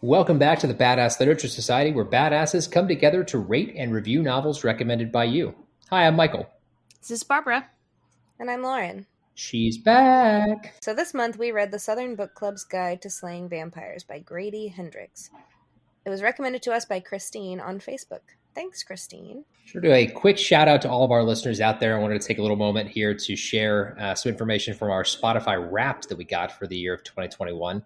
Welcome back to the Badass Literature Society, where badasses come together to rate and review novels recommended by you. Hi, I'm Michael. This is Barbara. And I'm Lauren. She's back. So this month we read The Southern Book Club's Guide to Slaying Vampires by Grady Hendrix. It was recommended to us by Christine on Facebook. Thanks, Christine. Sure do a quick shout out to all of our listeners out there. I wanted to take a little moment here to share some information from our Spotify Wrapped that we got for the year of 2021.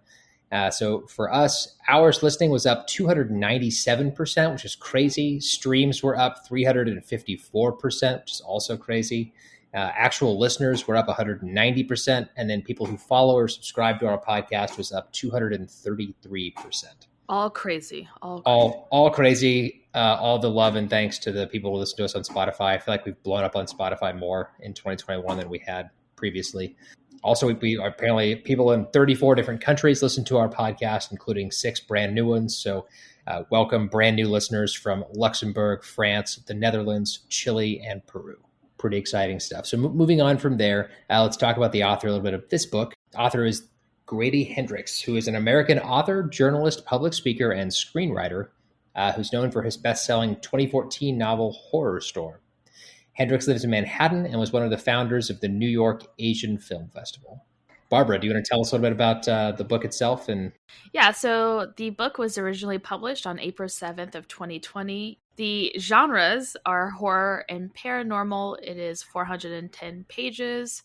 So for us, hours listening was up 297%, which is crazy. Streams were up 354%, which is also crazy. Actual listeners were up 190%. And then people who follow or subscribe to our podcast was up 233%. All crazy. All crazy. All the love and thanks to the people who listen to us on Spotify. I feel like we've blown up on Spotify more in 2021 than we had previously. Also, we apparently people in 34 different countries listen to our podcast, including 6 brand new ones. So welcome brand new listeners from Luxembourg, France, the Netherlands, Chile, and Peru. Pretty exciting stuff. So moving on from there, let's talk about the author a little bit of this book. The author is Grady Hendrix, who is an American author, journalist, public speaker, and screenwriter who's known for his best-selling 2014 novel Horror Storm. Hendrix lives in Manhattan and was one of the founders of the New York Asian Film Festival. Barbara, do you want to tell us a little bit about the book itself? Yeah, so the book was originally published on April 7th of 2020. The genres are horror and paranormal. It is 410 pages.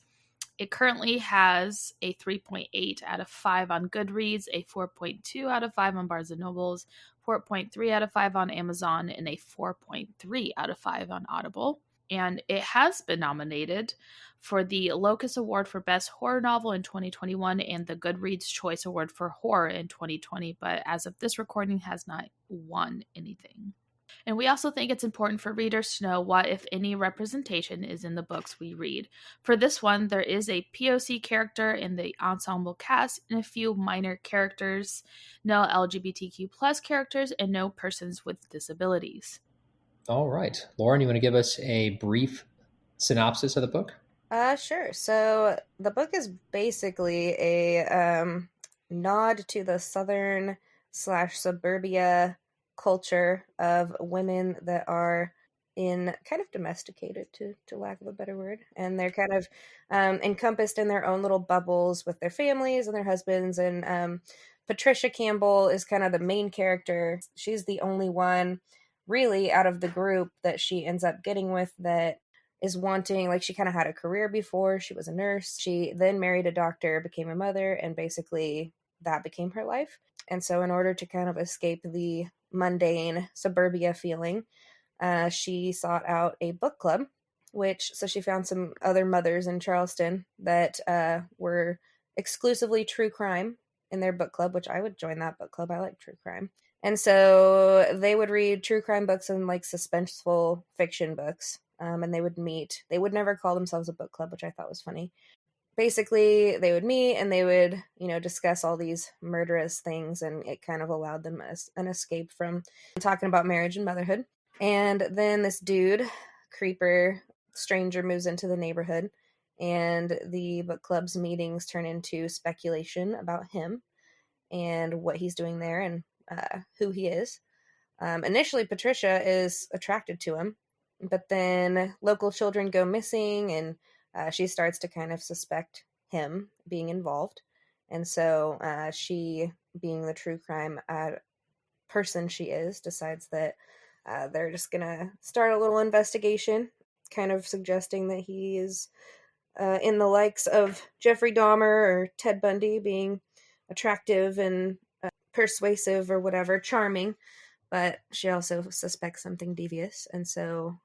It currently has a 3.8 out of 5 on Goodreads, a 4.2 out of 5 on Barnes & Nobles, 4.3 out of 5 on Amazon, and a 4.3 out of 5 on Audible. And it has been nominated for the Locus Award for Best Horror Novel in 2021 and the Goodreads Choice Award for Horror in 2020, but as of this recording has not won anything. And we also think it's important for readers to know what, if any, representation is in the books we read. For this one, there is a POC character in the ensemble cast and a few minor characters, no LGBTQ plus characters, and no persons with disabilities. All right. Lauren, you want to give us a brief synopsis of the book? Sure. So the book is basically a nod to the southern / suburbia culture of women that are in kind of domesticated, to lack of a better word. And they're kind of encompassed in their own little bubbles with their families and their husbands. And Patricia Campbell is kind of the main character. She's the only one really out of the group that she ends up getting with that is wanting, like, she kind of had a career before. She was a nurse. She then married a doctor, became a mother, and basically that became her life. And so in order to kind of escape the mundane suburbia feeling, she sought out a book club, so she found some other mothers in Charleston that were exclusively true crime in their book club, which I would join that book club. I like true crime. And so they would read true crime books and like suspenseful fiction books. And they would meet. They would never call themselves a book club, which I thought was funny. Basically, they would meet and they would, discuss all these murderous things. And it kind of allowed them an escape from talking about marriage and motherhood. And then this dude, creeper, stranger, moves into the neighborhood. And the book club's meetings turn into speculation about him and what he's doing there and who he is. Initially, Patricia is attracted to him, but then local children go missing and she starts to kind of suspect him being involved. And so she, being the true crime person she is, decides that they're just going to start a little investigation, kind of suggesting that he is in the likes of Jeffrey Dahmer or Ted Bundy, being attractive and persuasive or whatever, charming, but she also suspects something devious. And so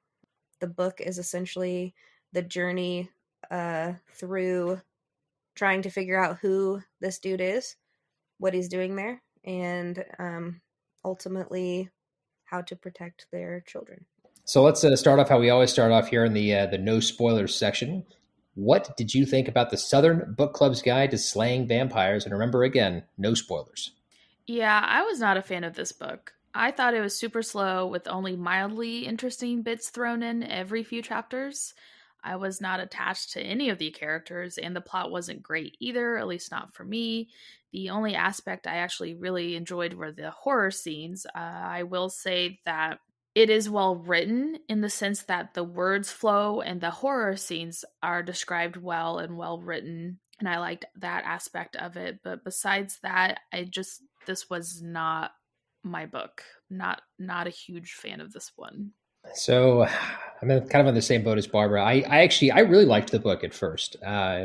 the book is essentially the journey through trying to figure out who this dude is, what he's doing there, and ultimately how to protect their children. So let's start off how we always start off here in the no spoilers section. What did you think about the Southern Book Club's Guide to Slaying Vampires? And remember, again, no spoilers. Yeah, I was not a fan of this book. I thought it was super slow with only mildly interesting bits thrown in every few chapters. I was not attached to any of the characters, and the plot wasn't great either, at least not for me. The only aspect I actually really enjoyed were the horror scenes. I will say that it is well written in the sense that the words flow and the horror scenes are described well and well written. And I liked that aspect of it. But besides that, this was not my book. Not a huge fan of this one. So I'm kind of on the same boat as Barbara. I really liked the book at first.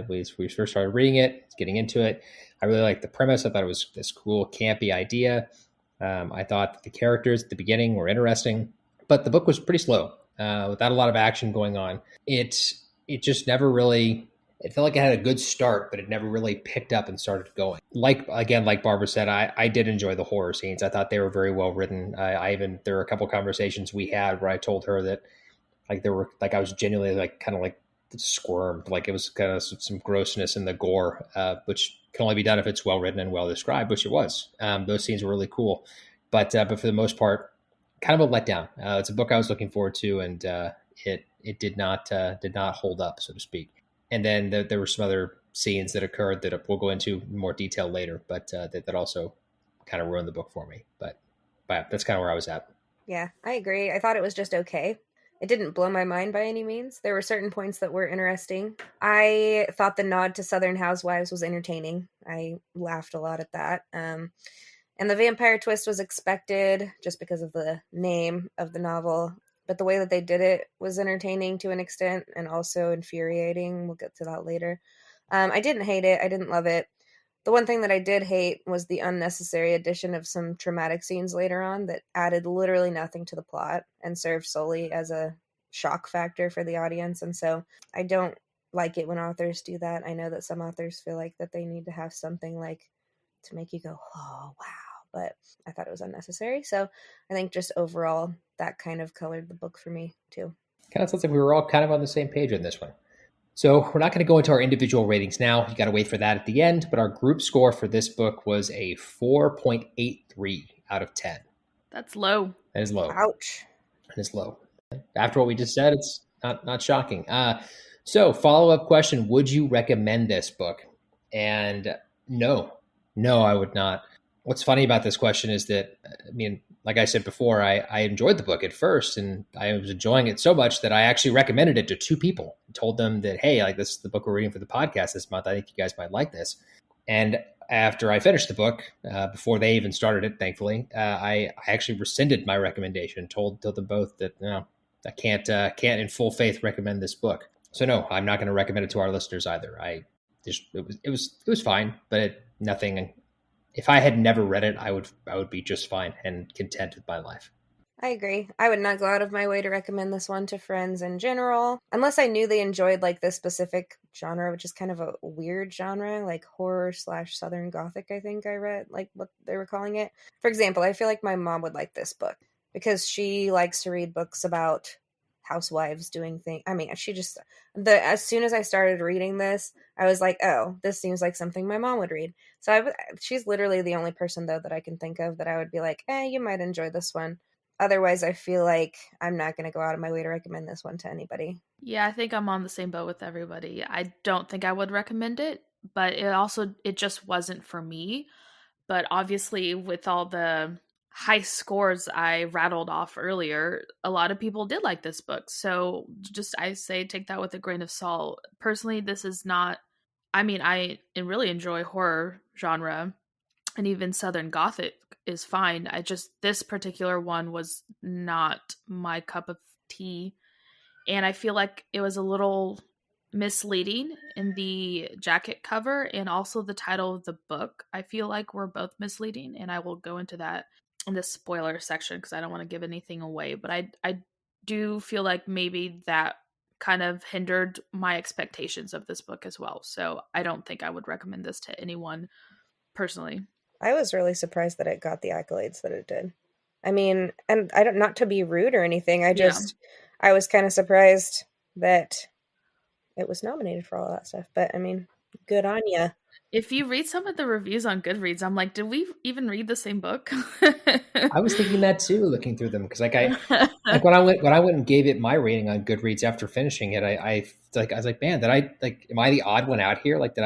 We first started reading it, getting into it. I really liked the premise. I thought it was this cool, campy idea. I thought that the characters at the beginning were interesting, but the book was pretty slow, without a lot of action going on. It just never really. It felt like it had a good start, but it never really picked up and started going. Like Barbara said, I did enjoy the horror scenes. I thought they were very well written. There were a couple conversations we had where I told her that I was genuinely kind of squirmed. Like it was kind of some grossness in the gore, which can only be done if it's well written and well described, which it was. Those scenes were really cool, but for the most part, kind of a letdown. It's a book I was looking forward to, and it did not hold up, so to speak. And then there were some other scenes that occurred that we'll go into in more detail later, but that also kind of ruined the book for me. But that's kind of where I was at. Yeah, I agree. I thought it was just okay. It didn't blow my mind by any means. There were certain points that were interesting. I thought the nod to Southern Housewives was entertaining. I laughed a lot at that. And the vampire twist was expected just because of the name of the novel. But the way that they did it was entertaining to an extent and also infuriating. We'll get to that later. I didn't hate it. I didn't love it. The one thing that I did hate was the unnecessary addition of some traumatic scenes later on that added literally nothing to the plot and served solely as a shock factor for the audience. And so I don't like it when authors do that. I know that some authors feel like that they need to have something to make you go, oh, wow. But I thought it was unnecessary. So I think just overall, that kind of colored the book for me too. Kind of sounds like we were all kind of on the same page on this one. So we're not going to go into our individual ratings now. You got to wait for that at the end. But our group score for this book was a 4.83 out of 10. That's low. That is low. Ouch. That is low. After what we just said, it's not shocking. So follow-up question, would you recommend this book? And no, I would not. What's funny about this question is that, like I said before, I enjoyed the book at first, and I was enjoying it so much that I actually recommended it to two people. I told them that, hey, this is the book we're reading for the podcast this month. I think you guys might like this. And after I finished the book, before they even started it, thankfully, I actually rescinded my recommendation, told them both that, no, I can't in full faith recommend this book. So no, I'm not going to recommend it to our listeners either. It was fine, but nothing. If I had never read it, I would be just fine and content with my life. I agree. I would not go out of my way to recommend this one to friends in general, unless I knew they enjoyed this specific genre, which is kind of a weird genre, like horror / Southern Gothic, I think I read, what they were calling it. For example, I feel like my mom would like this book because she likes to read books about housewives doing things. As soon as I started reading this, I was like, oh, this seems like something my mom would read. So she's literally the only person, though, that I can think of that I would be like, you might enjoy this one. Otherwise, I feel like I'm not going to go out of my way to recommend this one to anybody. Yeah, I think I'm on the same boat with everybody. I don't think I would recommend it, but it just wasn't for me. But obviously, with all the high scores I rattled off earlier, a lot of people did like this book. So I say take that with a grain of salt. Personally, this is not, I really enjoy horror genre, and even Southern Gothic is fine. This particular one was not my cup of tea. And I feel like it was a little misleading in the jacket cover and also the title of the book. I feel like were both misleading, and I will go into that in the spoiler section because I don't want to give anything away. But I do feel like maybe that kind of hindered my expectations of this book as well. So I don't think I would recommend this to anyone personally. I was really surprised that it got the accolades that it did. And not to be rude or anything. I was kind of surprised that it was nominated for all that stuff. But good on ya. If you read some of the reviews on Goodreads, I'm like, did we even read the same book? I was thinking that too, looking through them, because when I went and gave it my rating on Goodreads after finishing it, I was like, man, am I the odd one out here? Did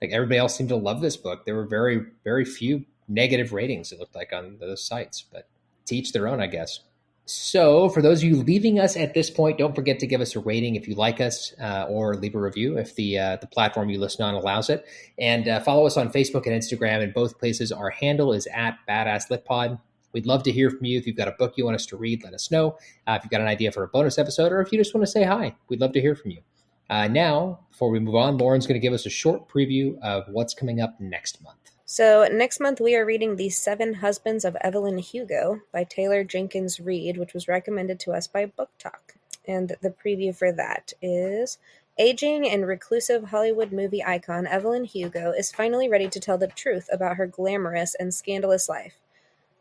like everybody else seemed to love this book. There were very, very few negative ratings, it looked like, on those sites, but to each their own, I guess. So for those of you leaving us at this point, don't forget to give us a rating if you like us, or leave a review if the platform you listen on allows it. And follow us on Facebook and Instagram. In both places, our handle is at Badass Lit Pod. We'd love to hear from you. If you've got a book you want us to read, let us know. If you've got an idea for a bonus episode, or if you just want to say hi, we'd love to hear from you. Now, before we move on, Lauren's going to give us a short preview of what's coming up next month. So next month we are reading The Seven Husbands of Evelyn Hugo by Taylor Jenkins Reid, which was recommended to us by Book Talk. And the preview for that is: aging and reclusive Hollywood movie icon Evelyn Hugo is finally ready to tell the truth about her glamorous and scandalous life.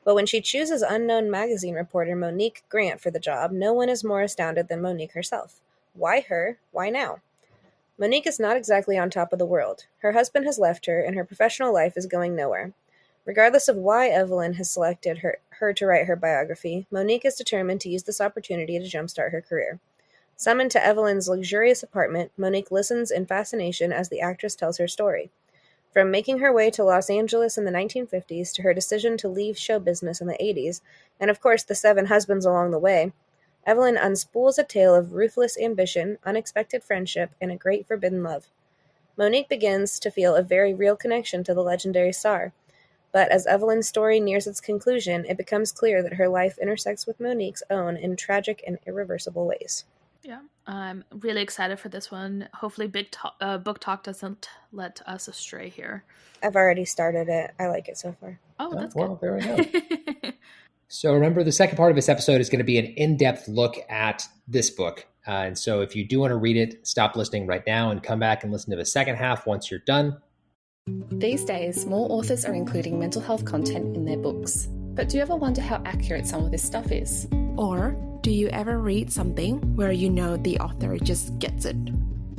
But when she chooses unknown magazine reporter Monique Grant for the job, no one is more astounded than Monique herself. Why her? Why now? Monique is not exactly on top of the world. Her husband has left her, and her professional life is going nowhere. Regardless of why Evelyn has selected her to write her biography, Monique is determined to use this opportunity to jumpstart her career. Summoned to Evelyn's luxurious apartment, Monique listens in fascination as the actress tells her story. From making her way to Los Angeles in the 1950s to her decision to leave show business in the 80s, and of course the 7 husbands along the way, Evelyn unspools a tale of ruthless ambition, unexpected friendship, and a great forbidden love. Monique begins to feel a very real connection to the legendary star. But as Evelyn's story nears its conclusion, it becomes clear that her life intersects with Monique's own in tragic and irreversible ways. Yeah, I'm really excited for this one. Hopefully Book Talk doesn't let us astray here. I've already started it. I like it so far. Oh, that's well, good. There we go. So remember, the second part of this episode is going to be an in-depth look at this book. And so if you do want to read it, stop listening right now and come back and listen to the second half once you're done. These days, more authors are including mental health content in their books. But do you ever wonder how accurate some of this stuff is? Or do you ever read something where you know the author just gets it?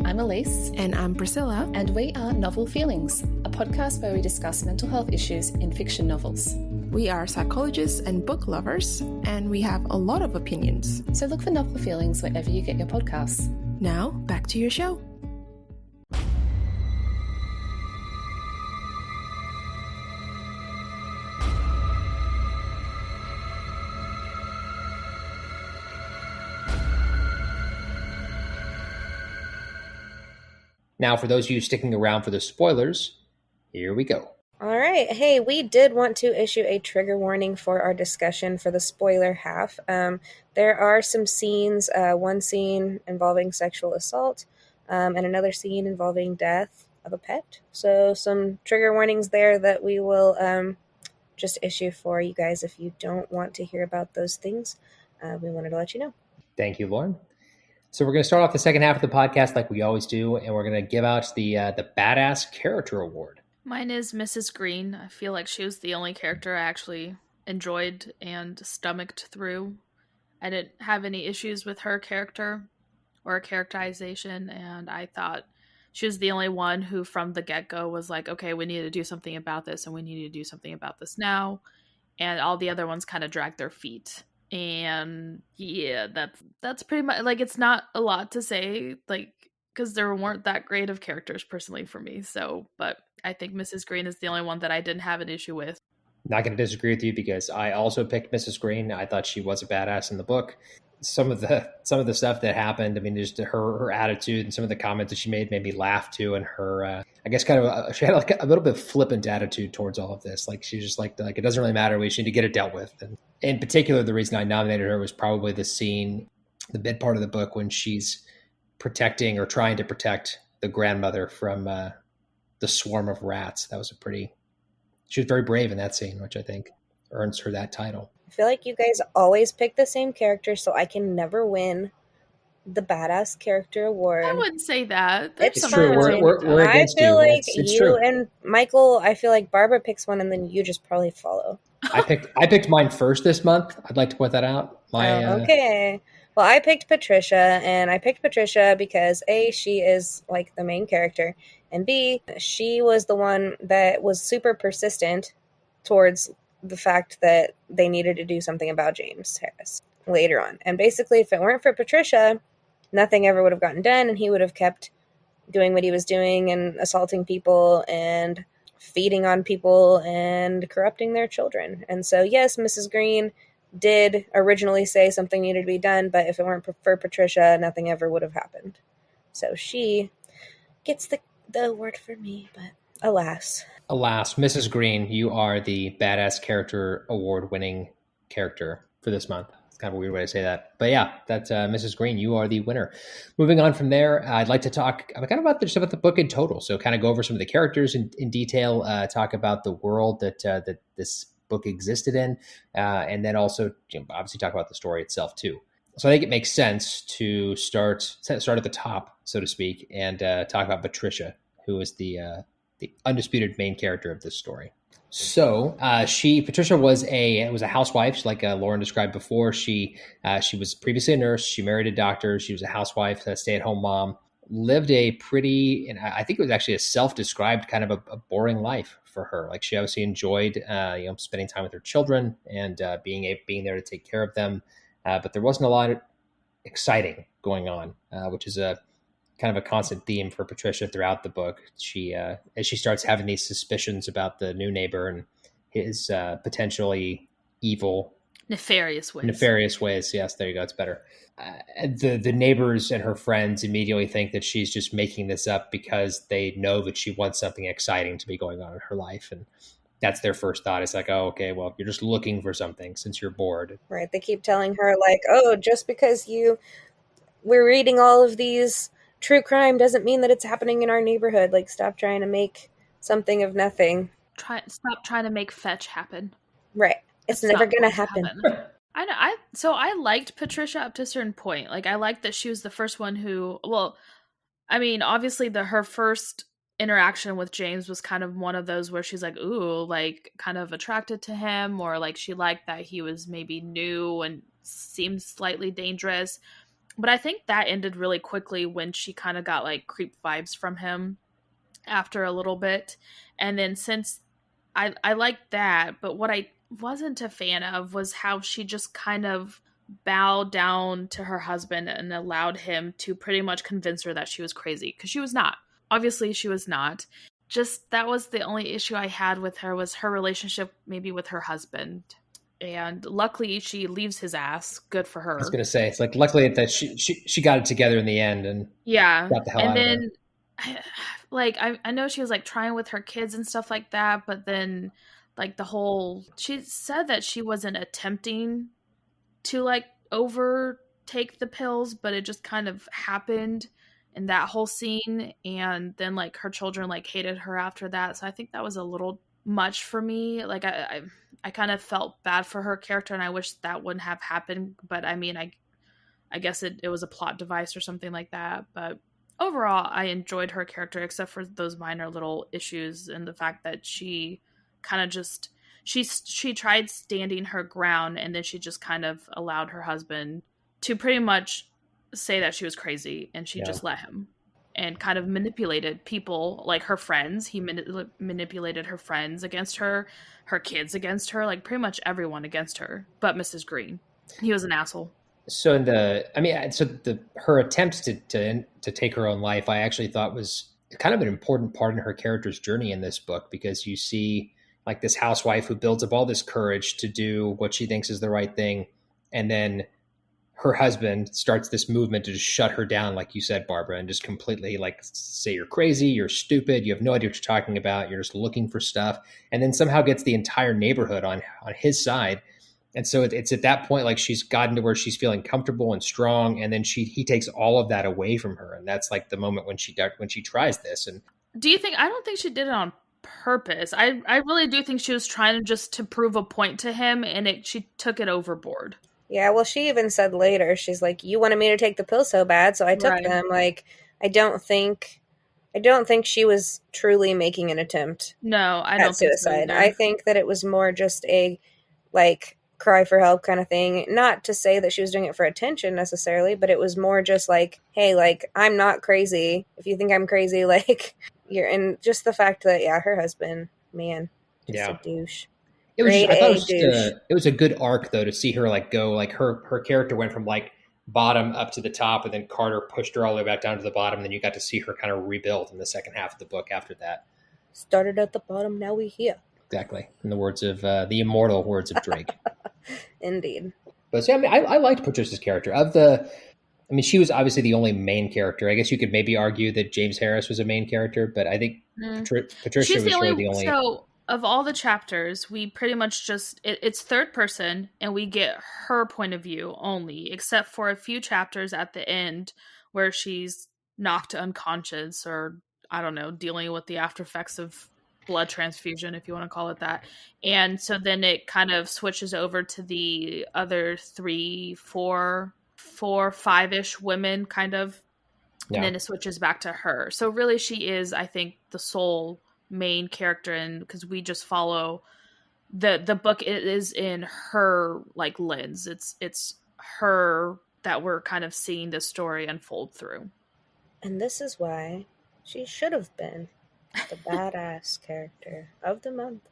I'm Elise. And I'm Priscilla. And we are Novel Feelings, a podcast where we discuss mental health issues in fiction novels. We are psychologists and book lovers, and we have a lot of opinions. So look for Novel Feelings wherever you get your podcasts. Now, back to your show. Now, for those of you sticking around for the spoilers, here we go. All right. Hey, we did want to issue a trigger warning for our discussion for the spoiler half. There are some scenes, one scene involving sexual assault, and another scene involving death of a pet. So some trigger warnings there that we will just issue for you guys if you don't want to hear about those things. We wanted to let you know. Thank you, Lauren. So we're going to start off the second half of the podcast like we always do, and we're going to give out the Badass Character Award. Mine is Mrs. Green. I feel like she was the only character I actually enjoyed and stomached through. I didn't have any issues with her character or characterization, and I thought she was the only one who from the get-go was like, okay, we need to do something about this, and we need to do something about this now. And all the other ones kind of dragged their feet. And yeah, that's pretty much, like, it's not a lot to say, like, because there weren't that great of characters personally for me. So, but I think Mrs. Green is the only one that I didn't have an issue with. Not going to disagree with you because I also picked Mrs. Green. I thought she was a badass in the book. Some of the stuff that happened, I mean, just her attitude and some of the comments that she made me laugh too. And her, I guess, she had like a little bit flippant attitude towards all of this. Like she's just like it doesn't really matter. We just need to get it dealt with. And in particular, the reason I nominated her was probably the scene, the mid part of the book when she's protecting or trying to protect the grandmother from the swarm of rats. That was she was very brave in that scene, which I think earns her that title. I feel like you guys always pick the same character, so I can never win the Badass Character Award. I wouldn't say that. It's true. We're against you. I feel like it's you true. And Michael, I feel like Barbara picks one and then you just probably follow. I picked mine first this month. I'd like to point that out. Okay. Well, I picked Patricia, and I picked Patricia because A, she is like the main character, and B, she was the one that was super persistent towards the fact that they needed to do something about James Harris later on. And basically, if it weren't for Patricia, nothing ever would have gotten done, and he would have kept doing what he was doing and assaulting people and feeding on people and corrupting their children. And so, yes, Mrs. Green did originally say something needed to be done, but if it weren't for Patricia, nothing ever would have happened. So she gets the award for me, but alas. Alas, Mrs. Green, you are the Badass Character Award-winning character for this month. It's kind of a weird way to say that. But yeah, that's Mrs. Green. You are the winner. Moving on from there, I'd like to talk kind of about just about the book in total. So kind of go over some of the characters in detail, talk about the world that this book existed in, and then also obviously talk about the story itself too. So I think it makes sense to start at the top, so to speak, and talk about Patricia, who is the undisputed main character of this story. So Patricia was a housewife, like Lauren described before. She was previously a nurse. She married a doctor. She was a housewife, a stay-at-home mom. Lived a pretty, and I think it was actually a self-described kind of a boring life for her. Like she obviously enjoyed, spending time with her children and being there to take care of them. But there wasn't a lot of exciting going on, which is a kind of a constant theme for Patricia throughout the book. She, as she starts having these suspicions about the new neighbor and his potentially evil, nefarious ways. Yes, there you go. It's better. The neighbors and her friends immediately think that she's just making this up because they know that she wants something exciting to be going on in her life. And that's their first thought. It's like, oh, okay, well, you're just looking for something since you're bored. Right. They keep telling her like, oh, just because we're reading all of these true crime doesn't mean that it's happening in our neighborhood. Like, stop trying to make something of nothing. Stop trying to make fetch happen. Right. It's never going to happen. I know. So I liked Patricia up to a certain point. Like, I liked that she was the first one who, well, I mean, obviously her first interaction with James was kind of one of those where she's like, ooh, like kind of attracted to him, or like she liked that he was maybe new and seemed slightly dangerous. But I think that ended really quickly when she kind of got like creep vibes from him after a little bit. And then since I liked that, but what I wasn't a fan of was how she just kind of bowed down to her husband and allowed him to pretty much convince her that she was crazy, because she was not. Obviously, she was not. Just that was the only issue I had with her, was her relationship maybe with her husband. And luckily, she leaves his ass. Good for her. I was going to say, it's like luckily that she got it together in the end, and got the hell out of there. I know she was like trying with her kids and stuff like that, but then like she said that she wasn't attempting to like overtake the pills, but it just kind of happened in that whole scene. And then like her children like hated her after that. So I think that was a little much for me. Like I kind of felt bad for her character, and I wish that wouldn't have happened. But I mean, I guess it was a plot device or something like that. But overall, I enjoyed her character, except for those minor little issues and the fact that she kind of just she tried standing her ground, and then she just kind of allowed her husband to pretty much say that she was crazy, and she just let him, and kind of manipulated people, like her friends. He manipulated her friends against her kids against her, like pretty much everyone against her, but Mrs. Green. He was an asshole. So her attempts to take her own life, I actually thought was kind of an important part in her character's journey in this book, because you see like this housewife who builds up all this courage to do what she thinks is the right thing, and then her husband starts this movement to just shut her down, like you said, Barbara, and just completely like say you're crazy, you're stupid, you have no idea what you're talking about, you're just looking for stuff, and then somehow gets the entire neighborhood on his side. And so it's at that point, like she's gotten to where she's feeling comfortable and strong, and then he takes all of that away from her, and that's like the moment when she tries this. And do you think? I don't think she did it on purpose. I really do think she was trying to prove a point to him, and she took it overboard. Yeah, well, she even said later, she's like, you wanted me to take the pill so bad, so I took them. Like, I don't think she was truly making an attempt. No, I don't think suicide. So I think that it was more just a like cry for help kind of thing. Not to say that she was doing it for attention necessarily, but it was more just like, hey, like, I'm not crazy. If you think I'm crazy, like, you're. And just the fact that her husband, man, just a douche. It was a good arc though to see her like go, like her character went from like bottom up to the top, and then Carter pushed her all the way back down to the bottom. And then you got to see her kind of rebuild in the second half of the book after that. Started at the bottom, now we here. Exactly. In the words of the immortal words of Drake. Indeed. But so, I mean, I liked Patricia's character. She was obviously the only main character. I guess you could maybe argue that James Harris was a main character, but I think Patricia was really the only. So, of all the chapters, we pretty much it's third person, and we get her point of view only, except for a few chapters at the end where she's knocked unconscious, or I don't know, dealing with the after effects of blood transfusion, if you want to call it that. And so then it kind of switches over to the other 3, 4, 5-ish women, kind of, and then it switches back to her. So really, she is, I think, the sole main character, and because we just follow the book, it is in her like lens. It's her that we're kind of seeing the story unfold through. And this is why she should have been the badass character of the month.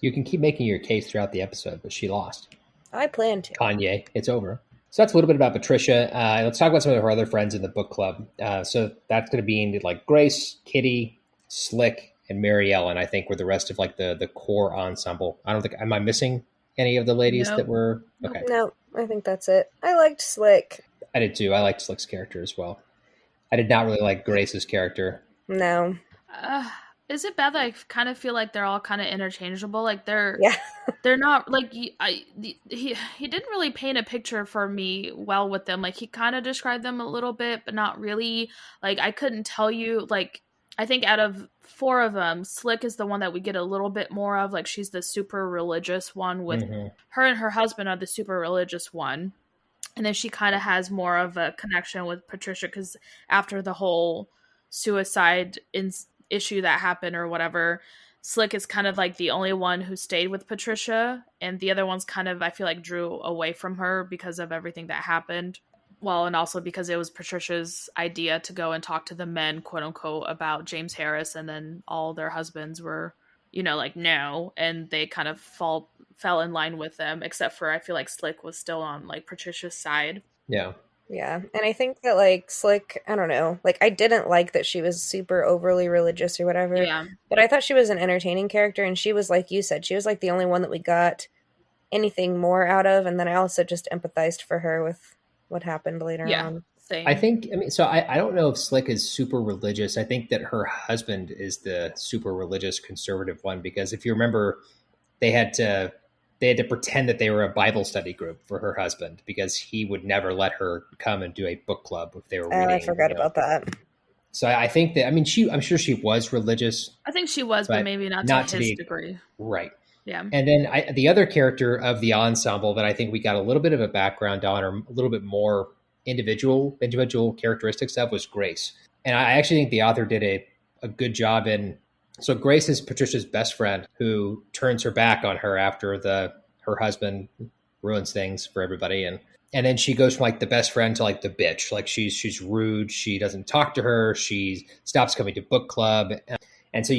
You can keep making your case throughout the episode, but she lost. I plan to. Kanye, it's over. So that's a little bit about Patricia. Let's talk about some of her other friends in the book club. So that's going to be like Grace, Kitty, Slick, and Mary Ellen, I think, were the rest of like the core ensemble. I don't think, am I missing any of the ladies that were? Okay. No, I think that's it. I liked Slick. I did too. I liked Slick's character as well. I did not really like Grace's character. No. Is it bad that I kind of feel like they're all kind of interchangeable? Like they're not like he didn't really paint a picture for me well with them. Like he kind of described them a little bit, but not really. Like I couldn't tell you. Like I think out of 4 of them, Slick is the one that we get a little bit more of. Like she's the super religious one with her and her husband are the super religious one. And then she kind of has more of a connection with Patricia because after the whole suicide issue that happened or whatever, Slick is kind of like the only one who stayed with Patricia, and the other ones kind of, I feel like, drew away from her because of everything that happened. Well, and also because it was Patricia's idea to go and talk to the men, quote unquote, about James Harris, and then all their husbands were, like, no, and they kind of fell in line with them, except for I feel like Slick was still on like Patricia's side. Yeah. Yeah, and I think that, like, Slick, I don't know, like, I didn't like that she was super overly religious or whatever, but I thought she was an entertaining character, and she was, like you said, she was, like, the only one that we got anything more out of, and then I also just empathized for her with what happened later on. Same. I think, I don't know if Slick is super religious. I think that her husband is the super religious conservative one, because if you remember, they had to pretend that they were a Bible study group for her husband because he would never let her come and do a book club if they were reading. I forgot about that. So I think that, I'm sure she was religious. I think she was, but maybe not to his degree. Right. Yeah. And then the other character of the ensemble that I think we got a little bit of a background on, or a little bit more individual characteristics of, was Grace. And I actually think the author did a good job in. So Grace is Patricia's best friend who turns her back on her after her husband ruins things for everybody. And then she goes from like the best friend to like the bitch. Like she's rude. She doesn't talk to her. She stops coming to book club. And so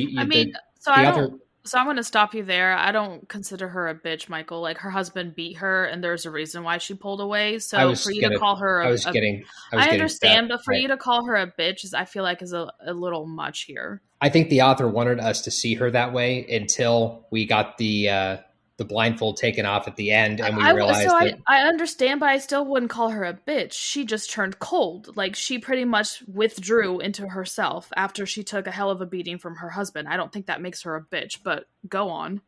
So I'm going to stop you there. I don't consider her a bitch, Michael. Like her husband beat her, and there's a reason why she pulled away. So for you to call her, I understand, but for you to call her a bitch I feel like is a little much here. I think the author wanted us to see her that way until we got the blindfold taken off at the end, and we realized I understand, but I still wouldn't call her a bitch. She just turned cold. Like she pretty much withdrew into herself after she took a hell of a beating from her husband. I don't think that makes her a bitch, but go on.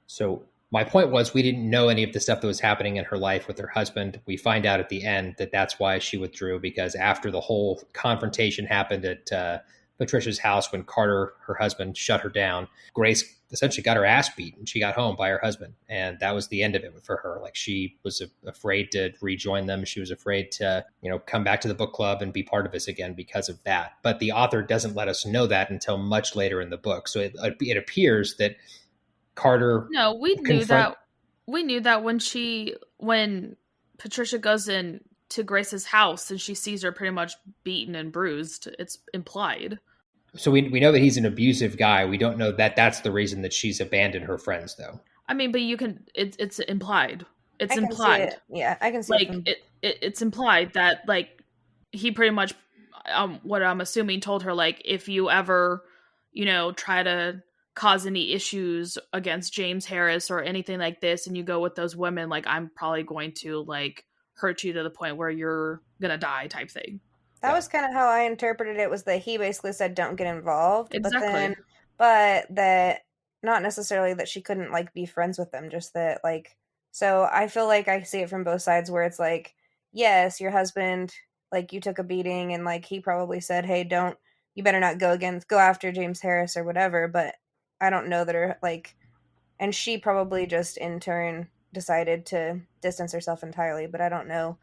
So my point was, we didn't know any of the stuff that was happening in her life with her husband. We find out at the end that that's why she withdrew, because after the whole confrontation happened at Patricia's house when Carter, her husband, shut her down, Grace essentially got her ass beat and she got home by her husband. And that was the end of it for her. Like she was afraid to rejoin them. She was afraid to, come back to the book club and be part of this again because of that. But the author doesn't let us know that until much later in the book. So it appears that Carter. No, we knew that. We knew that when Patricia goes in to Grace's house and she sees her pretty much beaten and bruised. It's implied. So we know that he's an abusive guy. We don't know that that's the reason that she's abandoned her friends, though. I mean, but it's implied. it's I can see implied. it. Yeah, I can see Like it. it's implied that like he pretty much, what I'm assuming, told her like, if you ever, try to cause any issues against James Harris or anything like this, and you go with those women, like I'm probably going to like hurt you to the point where you're gonna die, type thing. That was kind of how I interpreted it, was that he basically said don't get involved, Exactly. but that not necessarily that she couldn't like be friends with them, just that like, so I feel like I see it from both sides where it's like, yes, your husband, like you took a beating and like he probably said, hey, you better not go after James Harris or whatever, but I don't know that her like, and she probably just in turn decided to distance herself entirely, but I don't know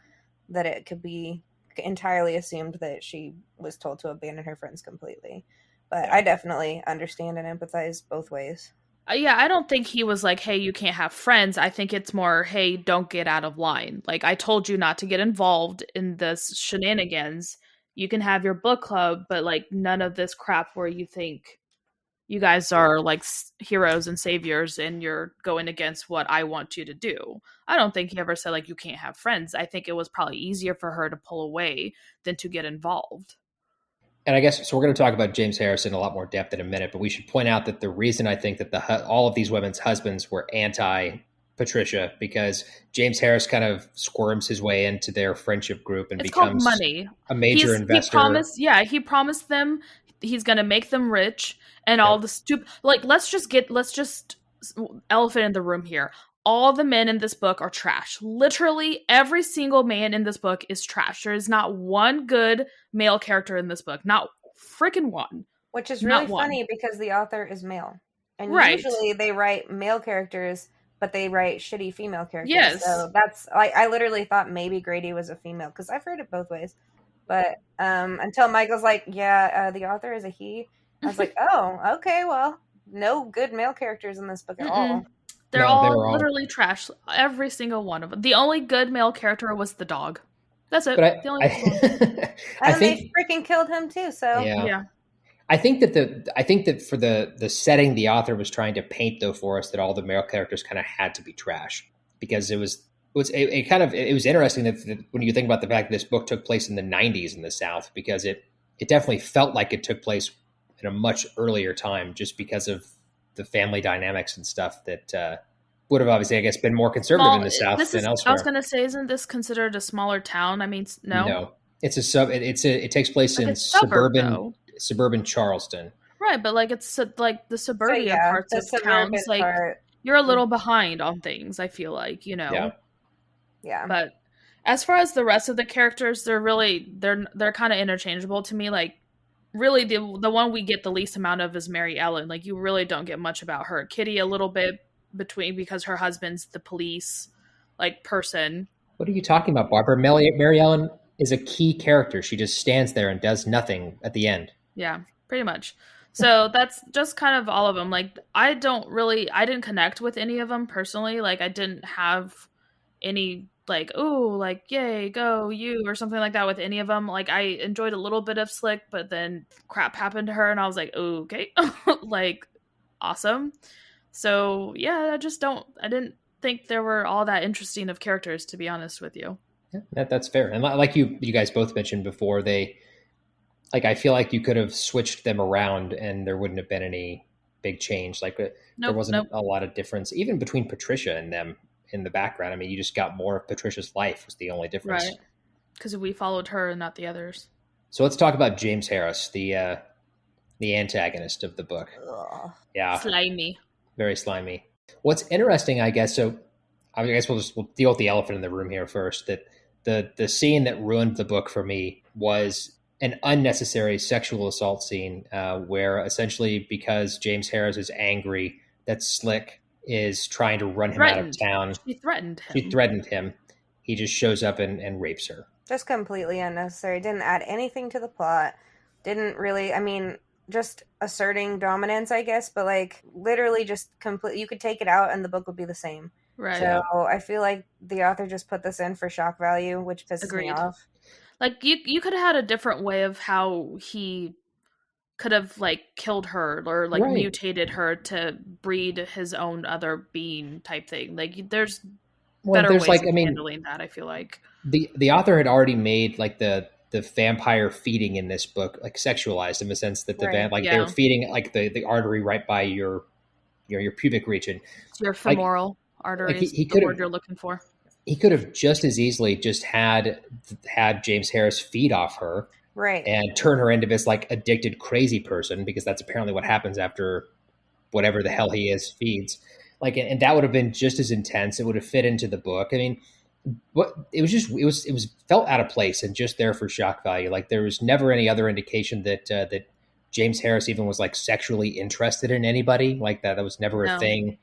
that it could be entirely assumed that she was told to abandon her friends completely. But I definitely understand and empathize both ways. Yeah, I don't think he was like, hey, you can't have friends. I think it's more, hey, don't get out of line. Like, I told you not to get involved in this shenanigans. You can have your book club, but like none of this crap where you think you guys are like heroes and saviors and you're going against what I want you to do. I don't think he ever said like you can't have friends. I think it was probably easier for her to pull away than to get involved. And I guess, so we're going to talk about James Harris in a lot more depth in a minute, but we should point out that the reason I think that all of these women's husbands were anti-Patricia, because James Harris kind of squirms his way into their friendship group and It's becomes called money. A major investor. He promised them he's going to make them rich and all the stupid, like, let's just elephant in the room here. All the men in this book are trash. Literally every single man in this book is trash. There is not one good male character in this book. Not freaking one. Which is really funny because the author is male. And usually they write male characters, but they write shitty female characters. Yes. So that's, like, I literally thought maybe Grady was a female, because I've heard it both ways. But until Michael's like, the author is a he. I was like, oh, okay, well, no good male characters in this book at all. They're all literally trash. Every single one of them. The only good male character was the dog. That's it. But I think they freaking killed him too. So yeah. I think that for the setting the author was trying to paint, though, for us, that all the male characters kind of had to be trash, because it was interesting that when you think about the fact that this book took place in the 90s in the South, because it definitely felt like it took place in a much earlier time, just because of the family dynamics and stuff that would have obviously, I guess, been more conservative in the South than elsewhere. I was going to say, isn't this considered a smaller town? I mean, no. No, it's it takes place in suburban Charleston. Right, but like it's like the suburbia parts of towns, like you're a little behind on things, I feel like, Yeah. But as far as the rest of the characters, they're kind of interchangeable to me. Like, really, the one we get the least amount of is Mary Ellen. Like, you really don't get much about her. Kitty a little bit because her husband's the police like person. What are you talking about, Barbara? Mary Ellen is a key character. She just stands there and does nothing at the end. Yeah, pretty much. So that's just kind of all of them. Like, I didn't connect with any of them personally. Like, I didn't have any like, oh, like, yay, go you, or something like that with any of them. Like, I enjoyed a little bit of Slick, but then crap happened to her and I was like, okay, like, awesome. So yeah, I didn't think there were all that interesting of characters, to be honest with you. Yeah, that's fair. And like you guys both mentioned before, I feel like you could have switched them around and there wouldn't have been any big change. Like there wasn't a lot of difference, even between Patricia and them in the background. I mean, you just got more of Patricia's life was the only difference. Right. Because we followed her and not the others. So let's talk about James Harris, the antagonist of the book. Ugh. Yeah. Slimy. Very slimy. What's interesting, I guess, so I guess we'll deal with the elephant in the room here first, that the scene that ruined the book for me was an unnecessary sexual assault scene where essentially, because James Harris is angry that Slick is trying to run him out of town. She threatened him. He just shows up and rapes her. Just completely unnecessary. Didn't add anything to the plot. Didn't really, I mean, just asserting dominance, I guess, but like literally just you could take it out and the book would be the same. Right. So I feel like the author just put this in for shock value, which pisses me off. Like, you could have had a different way of how he could have like killed her or like mutated her to breed his own other being type thing. Like, there's Well, better there's ways like, of handling that, I feel like. the author had already made like the vampire feeding in this book like sexualized in the sense that Right. like they Yeah. were feeding like the artery right by your pubic region. It's your Like femoral artery is he the could word have you're looking for. he could have just as easily just had James Harris feed off her Right. and turn her into this like addicted crazy person, because that's apparently what happens after whatever the hell he is feeds. Like, and that would have been just as intense. It would have fit into the book. I mean, what it was felt out of place and just there for shock value. Like there was never any other indication that that James Harris even was like sexually interested in anybody like that. That was never a No. thing.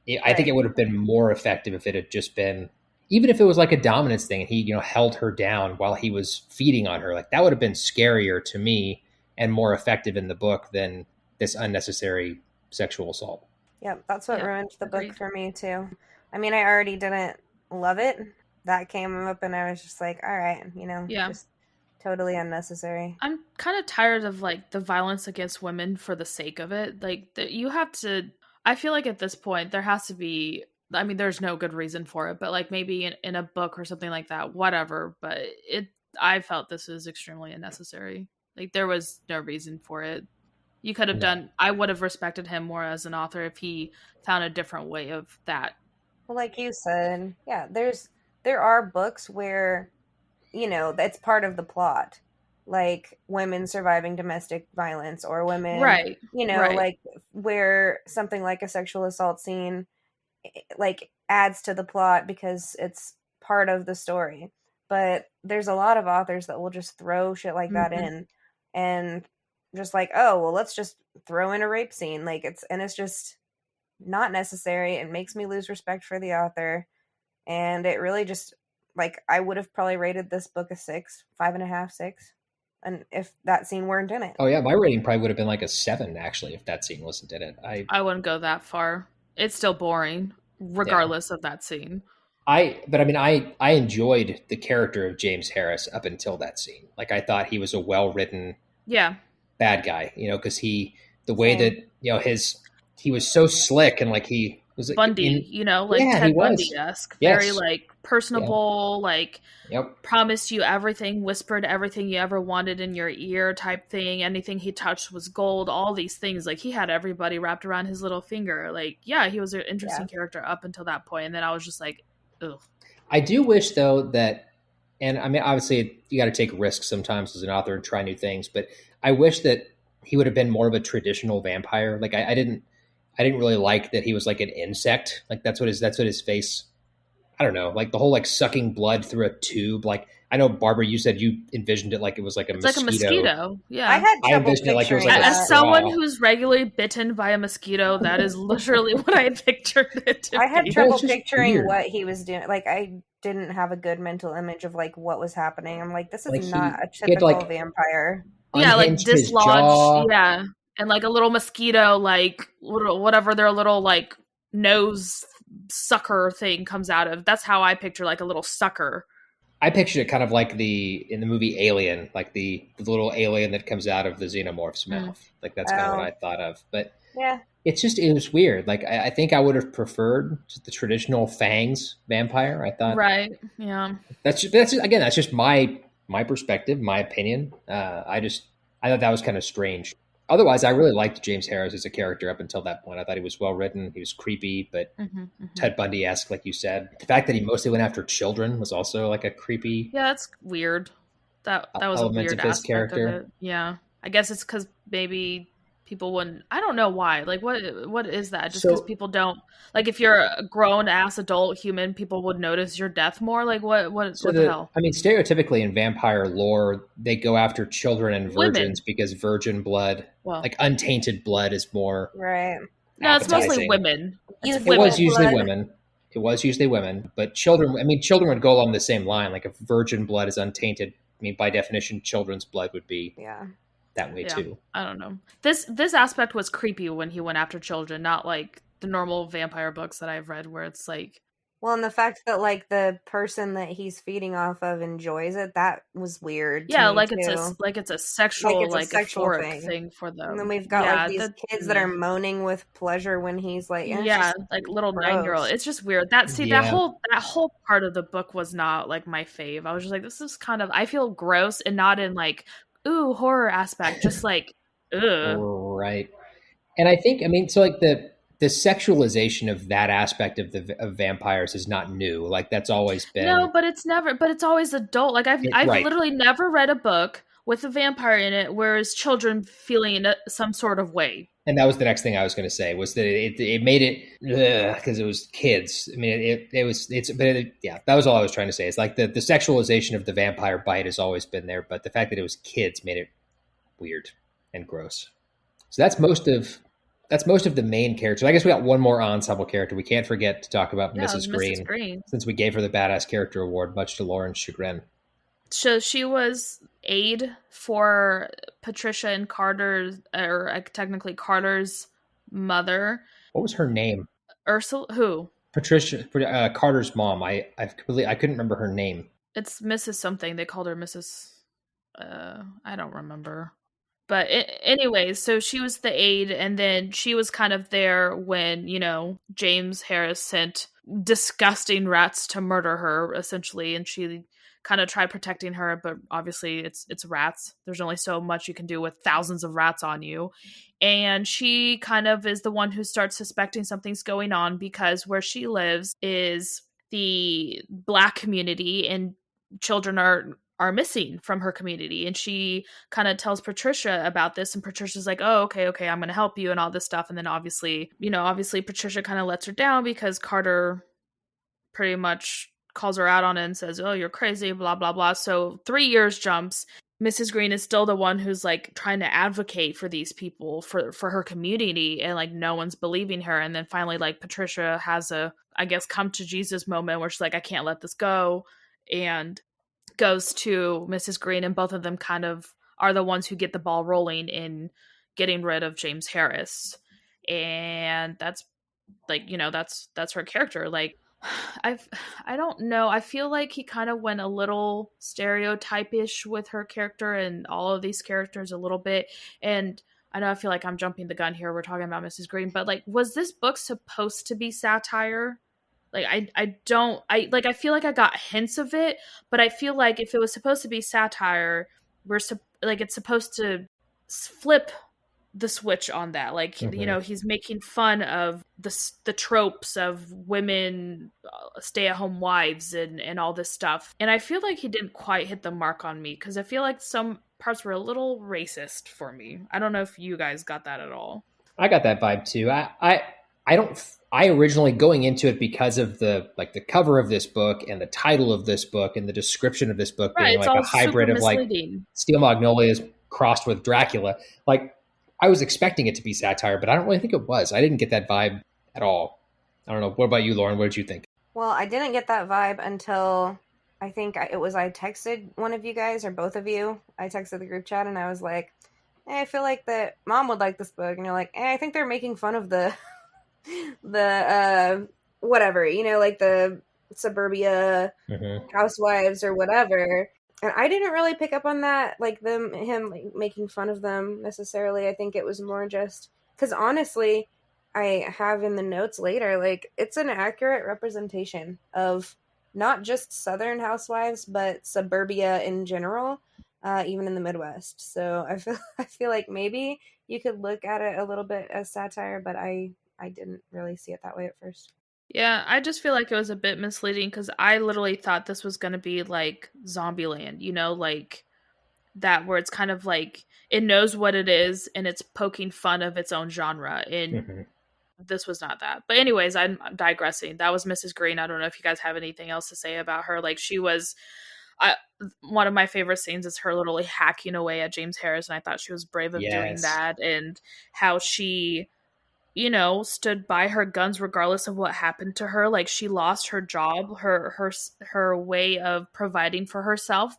I Right. think it would have been more effective if it had just been, even if it was like a dominance thing and he held her down while he was feeding on her. Like that would have been scarier to me and more effective in the book than this unnecessary sexual assault. Yep, that's what Yeah, ruined the book agreed. for me too. I mean, I already didn't love it. That came up and I was just like, all right, Yeah. just totally unnecessary. I'm kind of tired of like the violence against women for the sake of it. Like you have to. I feel like at this point there has to be. I mean, there's no good reason for it, but like maybe in a book or something like that, whatever. But I felt this was extremely unnecessary. Like there was no reason for it. You could have done. I would have respected him more as an author if he found a different way of that. Well, like you said, yeah, there are books where, that's part of the plot, like women surviving domestic violence or women, Right. Right. like where something like a sexual assault scene, like adds to the plot because it's part of the story. But there's a lot of authors that will just throw shit like that in and just like, oh, well, let's just throw in a rape scene. Like it's just not necessary. It makes me lose respect for the author. And it really just, like, I would have probably rated this book a 6, 5.5, 6. And if that scene weren't in it. Oh yeah, my rating probably would have been like a 7 actually if that scene wasn't in it. I wouldn't go that far. It's still boring, regardless of that scene. But I mean, I enjoyed the character of James Harris up until that scene. Like I thought he was a well-written bad guy, because the way that, he was so slick and like he was Bundy, Ted Bundy-esque. Yes. Very like personable, like Yep. promised you everything, whispered everything you ever wanted in your ear type thing. Anything he touched was gold, all these things. Like he had everybody wrapped around his little finger. Like, yeah, he was an interesting character up until that point. And then I was just like, ugh. I do wish though that, and I mean, obviously you got to take risks sometimes as an author and try new things, but I wish that he would have been more of a traditional vampire. Like I didn't really like that he was like an insect. Like that's what his face, I don't know, like the whole like sucking blood through a tube. Like I know, Barbara, you said you envisioned it like it was like a mosquito. Like a mosquito. Yeah. I had trouble envisioned it like it was picturing like a As straw. someone who's regularly bitten by a mosquito, that is literally what I pictured it to I had be. trouble It's just picturing weird. what he was doing. Like, I didn't have a good mental image of like what was happening. I'm like, this is Like, not a he had, typical like, vampire. Yeah, like Unhinged his jaw. dislodged. Yeah. And like a little mosquito, like whatever their little like nose sucker thing comes out of. That's how I picture like a little sucker. I pictured it kind of like in the movie Alien, like the little alien that comes out of the xenomorph's mouth. Like that's kind of what I thought of. But Yeah. it was weird. Like I think I would have preferred just the traditional fangs vampire. I thought Right. Yeah. that's just my perspective, my opinion. I thought that was kind of strange. Otherwise, I really liked James Harris as a character up until that point. I thought he was well written. He was creepy, but Ted Bundy-esque, like you said. The fact that he mostly went after children was also like a creepy. Yeah, that's weird. That was a element weird of his aspect character. of it. Yeah. I guess it's because maybe people wouldn't. I don't know why. Like, what is that? Just because people don't, like, if you're a grown ass adult human, people would notice your death more. Like, what the hell? I mean, stereotypically in vampire lore, they go after children and virgins because virgin blood, like untainted blood, is more Right. No, it's mostly appetizing. women. It was usually blood. women. It was usually women, but children. I mean, children would go along the same line. Like if virgin blood is untainted, I mean, by definition, children's blood would be that way too. I don't know. This aspect was creepy when he went after children, not like the normal vampire books that I've read where it's like Well, and the fact that like the person that he's feeding off of enjoys it, that was weird to Yeah, me like it's too. a Like sexual, it's a like sexual euphoric thing. thing for And then them. we've got like Yeah, these that kids that are moaning with pleasure when he's like, and it's yeah, just like little 9-year-old. gross. It's just weird. That see Yeah. that whole part of the book was not like my fave. I was just like, this is kind of, I feel gross, and not in like ooh horror aspect, just like ugh. Right. And I think, I mean, so like the sexualization of that aspect of vampires is not new. Like that's always No, been but it's always adult. Like I've right. literally never read a book with a vampire in it where it's children feeling some sort of way. And that was the next thing I was going to say was that it made it because it was kids. I mean, yeah, that was all I was trying to say. It's like the sexualization of the vampire bite has always been there, but the fact that it was kids made it weird and gross. So that's most of the main characters. I guess we got one more ensemble character. We can't forget to talk about Yeah, Mrs. Mrs. Green, Green. since we gave her the Badass Character Award, much to Lauren's chagrin. So she was aide for Patricia and Carter's, or technically Carter's mother. What was her name? Ursula, who? Patricia, Carter's mom. I couldn't remember her name. It's Mrs. something. They called her Mrs. I don't remember. But anyways, so she was the aide, and then she was kind of there when, James Harris sent disgusting rats to murder her, essentially, and she kind of tried protecting her, but obviously it's rats. There's only so much you can do with thousands of rats on you. And she kind of is the one who starts suspecting something's going on because where she lives is the Black community, and children are missing from her community. And she kind of tells Patricia about this, and Patricia's like, oh, okay, I'm going to help you and all this stuff. And then obviously Patricia kind of lets her down because Carter pretty much calls her out on it and says, oh, you're crazy, blah, blah, blah. So 3 years jumps. Mrs. Green is still the one who's like trying to advocate for these people, for her community, and like no one's believing her. And then finally, like, Patricia has a, I guess, come to Jesus moment where she's like, I can't let this go, and goes to Mrs. Green, and both of them kind of are the ones who get the ball rolling in getting rid of James Harris. And that's like, that's her character. Like, I don't know. I feel like he kind of went a little stereotype-ish with her character and all of these characters a little bit. And I know I feel like I'm jumping the gun here. We're talking about Mrs. Green, but like, was this book supposed to be satire? Like, I feel like I got hints of it, but I feel like if it was supposed to be satire, it's supposed to flip the switch on that. Like, he's making fun of the tropes of women, stay-at-home wives and all this stuff. And I feel like he didn't quite hit the mark on me, because I feel like some parts were a little racist for me. I don't know if you guys got that at all. I got that vibe too. I originally, going into it, because of the cover of this book and the title of this book and the description of this book being like a hybrid of like Steel Magnolias crossed with Dracula, like I was expecting it to be satire, but I don't really think it was. I didn't get that vibe at all. I don't know. What about you, Lauren? What did you think? Well, I didn't get that vibe until I think I texted one of you guys, or both of you. I texted the group chat and I was like, I feel like that Mom would like this book. And you're like, I think they're making fun of the whatever, like the suburbia housewives or whatever. And I didn't really pick up on that, like him like, making fun of them necessarily. I think it was more just because honestly, I have in the notes later, like, it's an accurate representation of not just Southern housewives, but suburbia in general, even in the Midwest. So I feel like maybe you could look at it a little bit as satire, but I didn't really see it that way at first. Yeah, I just feel like it was a bit misleading, because I literally thought this was going to be like Zombieland, like that, where it's kind of like it knows what it is and it's poking fun of its own genre. And this was not that. But anyways, I'm digressing. That was Mrs. Green. I don't know if you guys have anything else to say about her. Like, she was one of my favorite scenes is her literally hacking away at James Harris, and I thought she was brave of doing that, and how she stood by her guns regardless of what happened to her. Like, she lost her job, her way of providing for herself,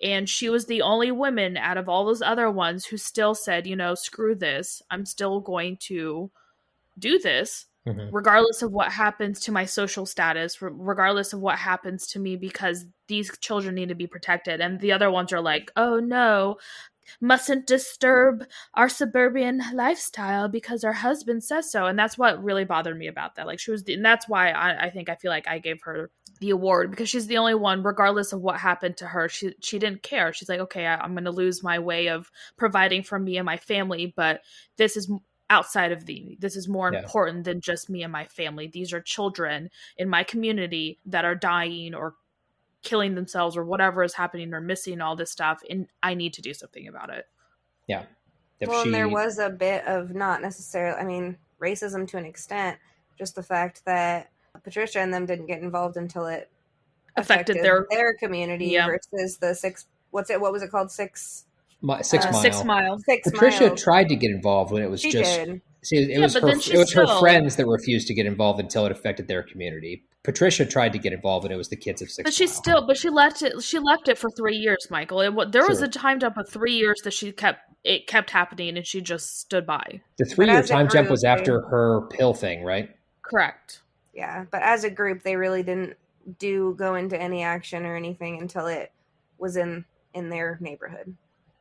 and she was the only woman out of all those other ones who still said, screw this, I'm still going to do this. regardless of what happens to my social status, regardless of what happens to me, because these children need to be protected. And the other ones are like, oh no, mustn't disturb our suburban lifestyle because our husband says so. And that's what really bothered me about that. Like, she was, and that's why I feel like I gave her the award, because she's the only one, regardless of what happened to her, she didn't care. She's like, okay, I'm going to lose my way of providing for me and my family, but this is outside of this is more important than just me and my family. These are children in my community that are dying or killing themselves or whatever is happening or missing all this stuff, and I need to do something about it. Yeah. And there was a bit of not necessarily, I mean, racism to an extent, just the fact that Patricia and them didn't get involved until it affected their community versus the what was it called? 6 Mile. 6 Mile. Patricia tried to get involved when it was it was her friends that refused to get involved until it affected their community. Patricia tried to get involved when it was the kids of 6 Mile. But she left it for 3 years, Michael. There was a time jump of 3 years that it kept happening, and she just stood by. The 3-year time jump was after her pill thing, right? Correct. Yeah, but as a group, they really didn't go into any action or anything until it was in their neighborhood.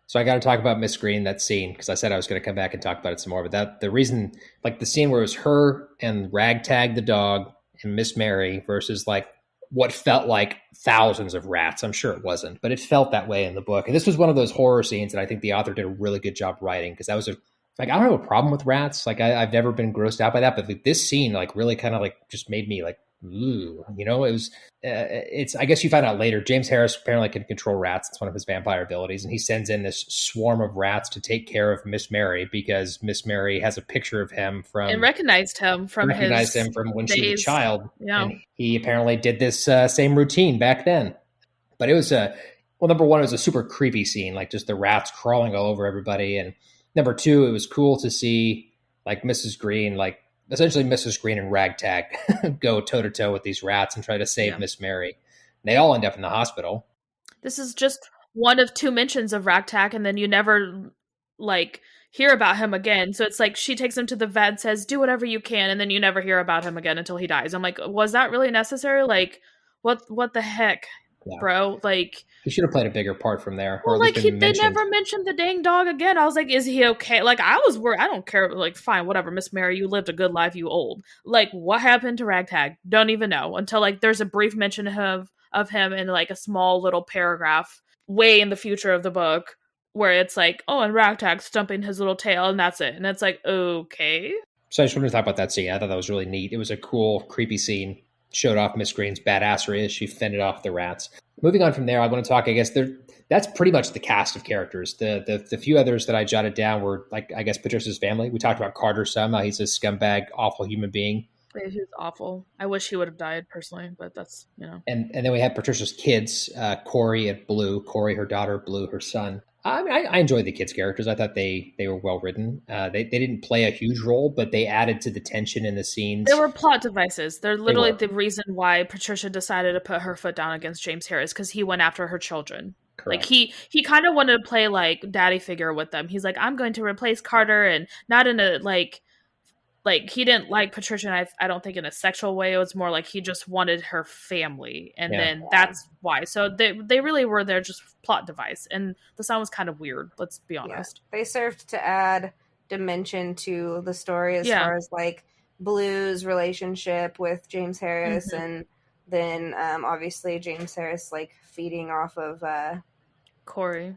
So I got to talk about Miss Green, that scene, because I said I was going to come back and talk about it some more. But the reason, like the scene where it was her and Ragtag the dog and Miss Mary versus like what felt like thousands of rats. I'm sure it wasn't, but it felt that way in the book. And this was one of those horror scenes that I think the author did a really good job writing, because that was I don't have a problem with rats. Like I've never been grossed out by that, but like, this scene like really kind of like just made me like, ooh, it was, I guess you find out later, James Harris apparently can control rats. It's one of his vampire abilities. And he sends in this swarm of rats to take care of Miss Mary, because Miss Mary has a picture of him and recognized him from when she was a child. Yeah. And he apparently did this same routine back then. But it was number one, it was a super creepy scene, like just the rats crawling all over everybody. And number two, it was cool to see like Mrs. Green, like essentially Mrs. Green and Ragtag go toe to toe with these rats and try to save Miss Mary. They all end up in the hospital. This is just one of 2 mentions of Ragtag, and then you never like hear about him again. So it's like she takes him to the vet, says, do whatever you can, and then you never hear about him again until he dies. I'm like, was that really necessary? Like, what the heck, bro? Like, he should have played a bigger part from there. Well, like they never mentioned the dang dog again. I was like, is he okay? Like, I was worried. I don't care. Like, fine, whatever. Miss Mary, you lived a good life, you old. Like, what happened to Ragtag? Don't even know until like there's a brief mention of him in like a small little paragraph way in the future of the book, where it's like, oh, and Ragtag stumping his little tail, and that's it. And it's like, okay. So I just wanted to talk about that scene. I thought that was really neat. It was a cool, creepy scene. Showed off Miss Green's badassery as she fended off the rats. Moving on from there, I want to talk, I guess, that's pretty much the cast of characters. The few others that I jotted down were, like, I guess, Patricia's family. We talked about Carter some. He's a scumbag, awful human being. Yeah, he was awful. I wish he would have died, personally, but that's, And then we had Patricia's kids, Corey and Blue. Corey, her daughter, Blue, her son. I mean, I enjoyed the kids' characters. I thought they were well written. They didn't play a huge role, but they added to the tension in the scenes. They were plot devices. They're literally the reason why Patricia decided to put her foot down against James Harris, because he went after her children. Correct. Like he kind of wanted to play like daddy figure with them. He's like, I'm going to replace Carter, and not in a like he didn't like Patricia, and I don't think in a sexual way. It was more like he just wanted her family, and then that's why. So they really were there just plot device, and the sound was kind of weird. Let's be honest. Yeah. They served to add dimension to the story as far as like Blue's relationship with James Harris, and then obviously James Harris like feeding off of Corey.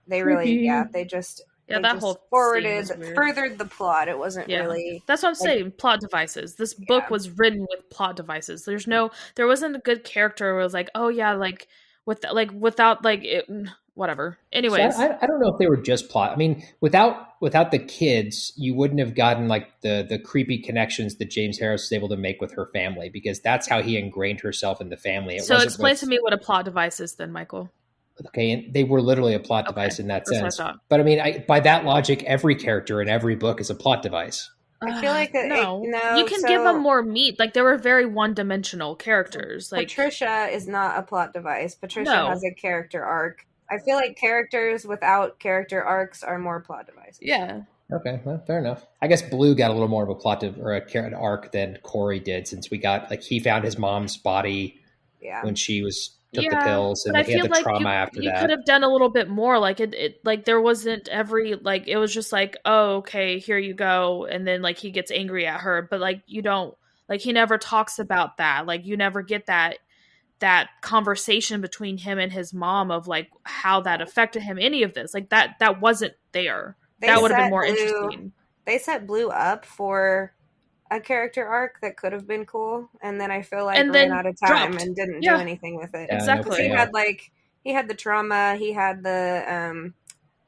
They really they just. Yeah, that whole furthered the plot. It wasn't really. That's what I'm saying. Plot devices. This book was written with plot devices. There wasn't a good character where it was like, oh yeah, like without like it, whatever. Anyways, so I don't know if they were just plot. I mean, without the kids, you wouldn't have gotten like the creepy connections that James Harris was able to make with her family, because that's how he ingrained herself in the family. So explain to me what a plot device is, then, Michael. Okay, and they were literally a plot device in that sense. But I mean, by that logic, every character in every book is a plot device. I feel like no, you can give them more meat. Like, they were very one-dimensional characters. Like Patricia is not a plot device. Patricia has a character arc. I feel like characters without character arcs are more plot devices. Yeah. Okay, well, fair enough. I guess Blue got a little more of a plot or an arc than Corey did, since we got like he found his mom's body Yeah. when she took the Yeah, pills, and but I then he had feel the like trauma after you that. could have done a little bit more. Like it like there wasn't every like it was just like, oh, okay, here you go, and then like he gets angry at her, but like you don't like he never talks about that. Like you never get that conversation between him and his mom of like how that affected him. Any of this like that wasn't there. That would have been more interesting. They set Blue up for a character arc that could have been cool, and then I feel like ran out of time dropped. and didn't Yeah. do anything with it. Exactly. He had the trauma, he had the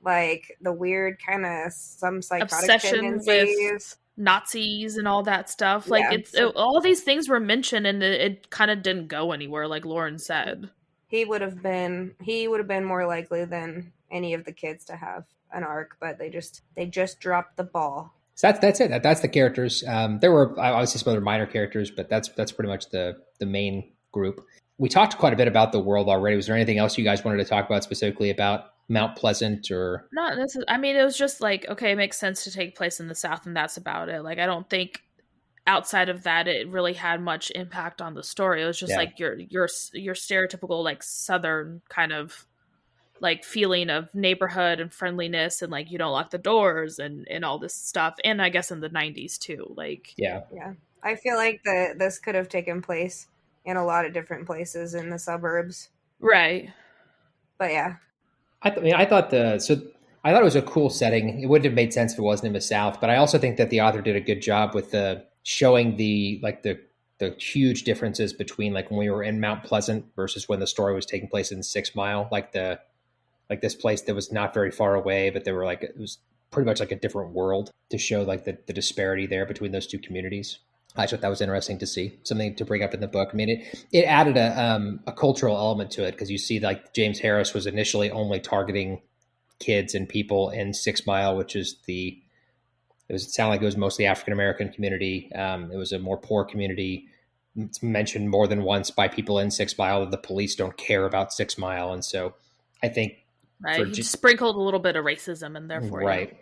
like the weird kind of some psychotic obsession tendencies with Nazis and all that stuff. Like all these things were mentioned, and it kind of didn't go anywhere. Like Lauren said, he would have been more likely than any of the kids to have an arc, but they just dropped the ball. So that's it. That's the characters. There were obviously some other minor characters, but that's pretty much the main group. We talked quite a bit about the world already. Was there anything else you guys wanted to talk about specifically about Mount Pleasant or? Not necessarily. I mean, it was just like, okay, it makes sense to take place in the South, and that's about it. Like, I don't think outside of that it really had much impact on the story. It was just like your stereotypical like Southern kind of like feeling of neighborhood and friendliness, and like you don't lock the doors and all this stuff. And I guess in the 90s too. Like yeah. I feel like this could have taken place in a lot of different places in the suburbs. Right. But yeah. I thought it was a cool setting. It wouldn't have made sense if it wasn't in the South, but I also think that the author did a good job with showing the huge differences between like when we were in Mount Pleasant versus when the story was taking place in 6 Mile, like this place that was not very far away, but it was pretty much like a different world, to show like the disparity there between those two communities. I thought that was interesting to see, something to bring up in the book. I mean, it added a cultural element to it, because you see like James Harris was initially only targeting kids and people in 6 Mile, which is it sounded like it was mostly African-American community. It was a more poor community. It's mentioned more than once by people in 6 Mile that the police don't care about 6 Mile. And so I think he sprinkled a little bit of racism in there for you. Right.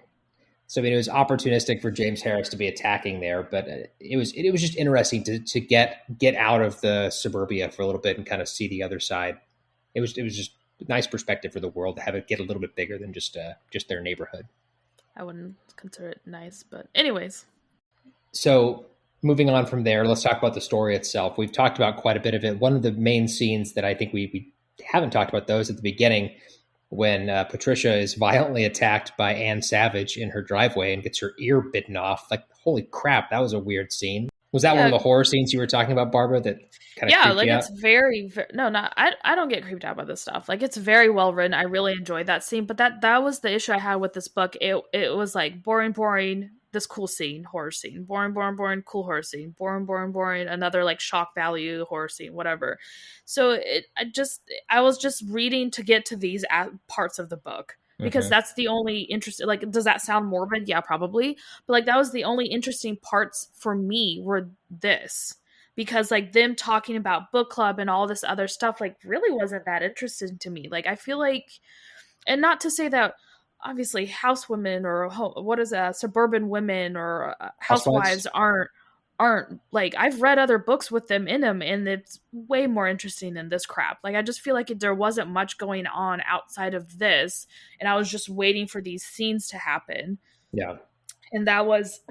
So I mean, it was opportunistic for James Harris to be attacking there, but it was just interesting to get out of the suburbia for a little bit and kind of see the other side. It was just a nice perspective for the world to have it get a little bit bigger than just their neighborhood. I wouldn't consider it nice, but anyways. So moving on from there, let's talk about the story itself. We've talked about quite a bit of it. One of the main scenes that I think we haven't talked about those at the beginning, when Patricia is violently attacked by Ann Savage in her driveway and gets her ear bitten off. Like, holy crap, that was a weird scene. Was that one of the horror scenes you were talking about, Barbara, that kind of creeped you out? It's very, very I don't get creeped out by this stuff. Like, it's very well written. I really enjoyed that scene, but that was the issue I had with this book. It was like boring, this cool scene, horror scene, boring, cool horror scene, boring, another like shock value horror scene, whatever. So I was just reading to get to these parts of the book, because that's the only interesting, like, does that sound morbid? Yeah, probably. But like, that was the only interesting parts for me were this, because like them talking about book club and all this other stuff, like, really wasn't that interesting to me. Like, I feel like, and not to say that obviously housewomen or suburban women or housewives aren't like, I've read other books with them in them, and it's way more interesting than this crap. Like, I just feel like there wasn't much going on outside of this, and I was just waiting for these scenes to happen. Yeah. And that was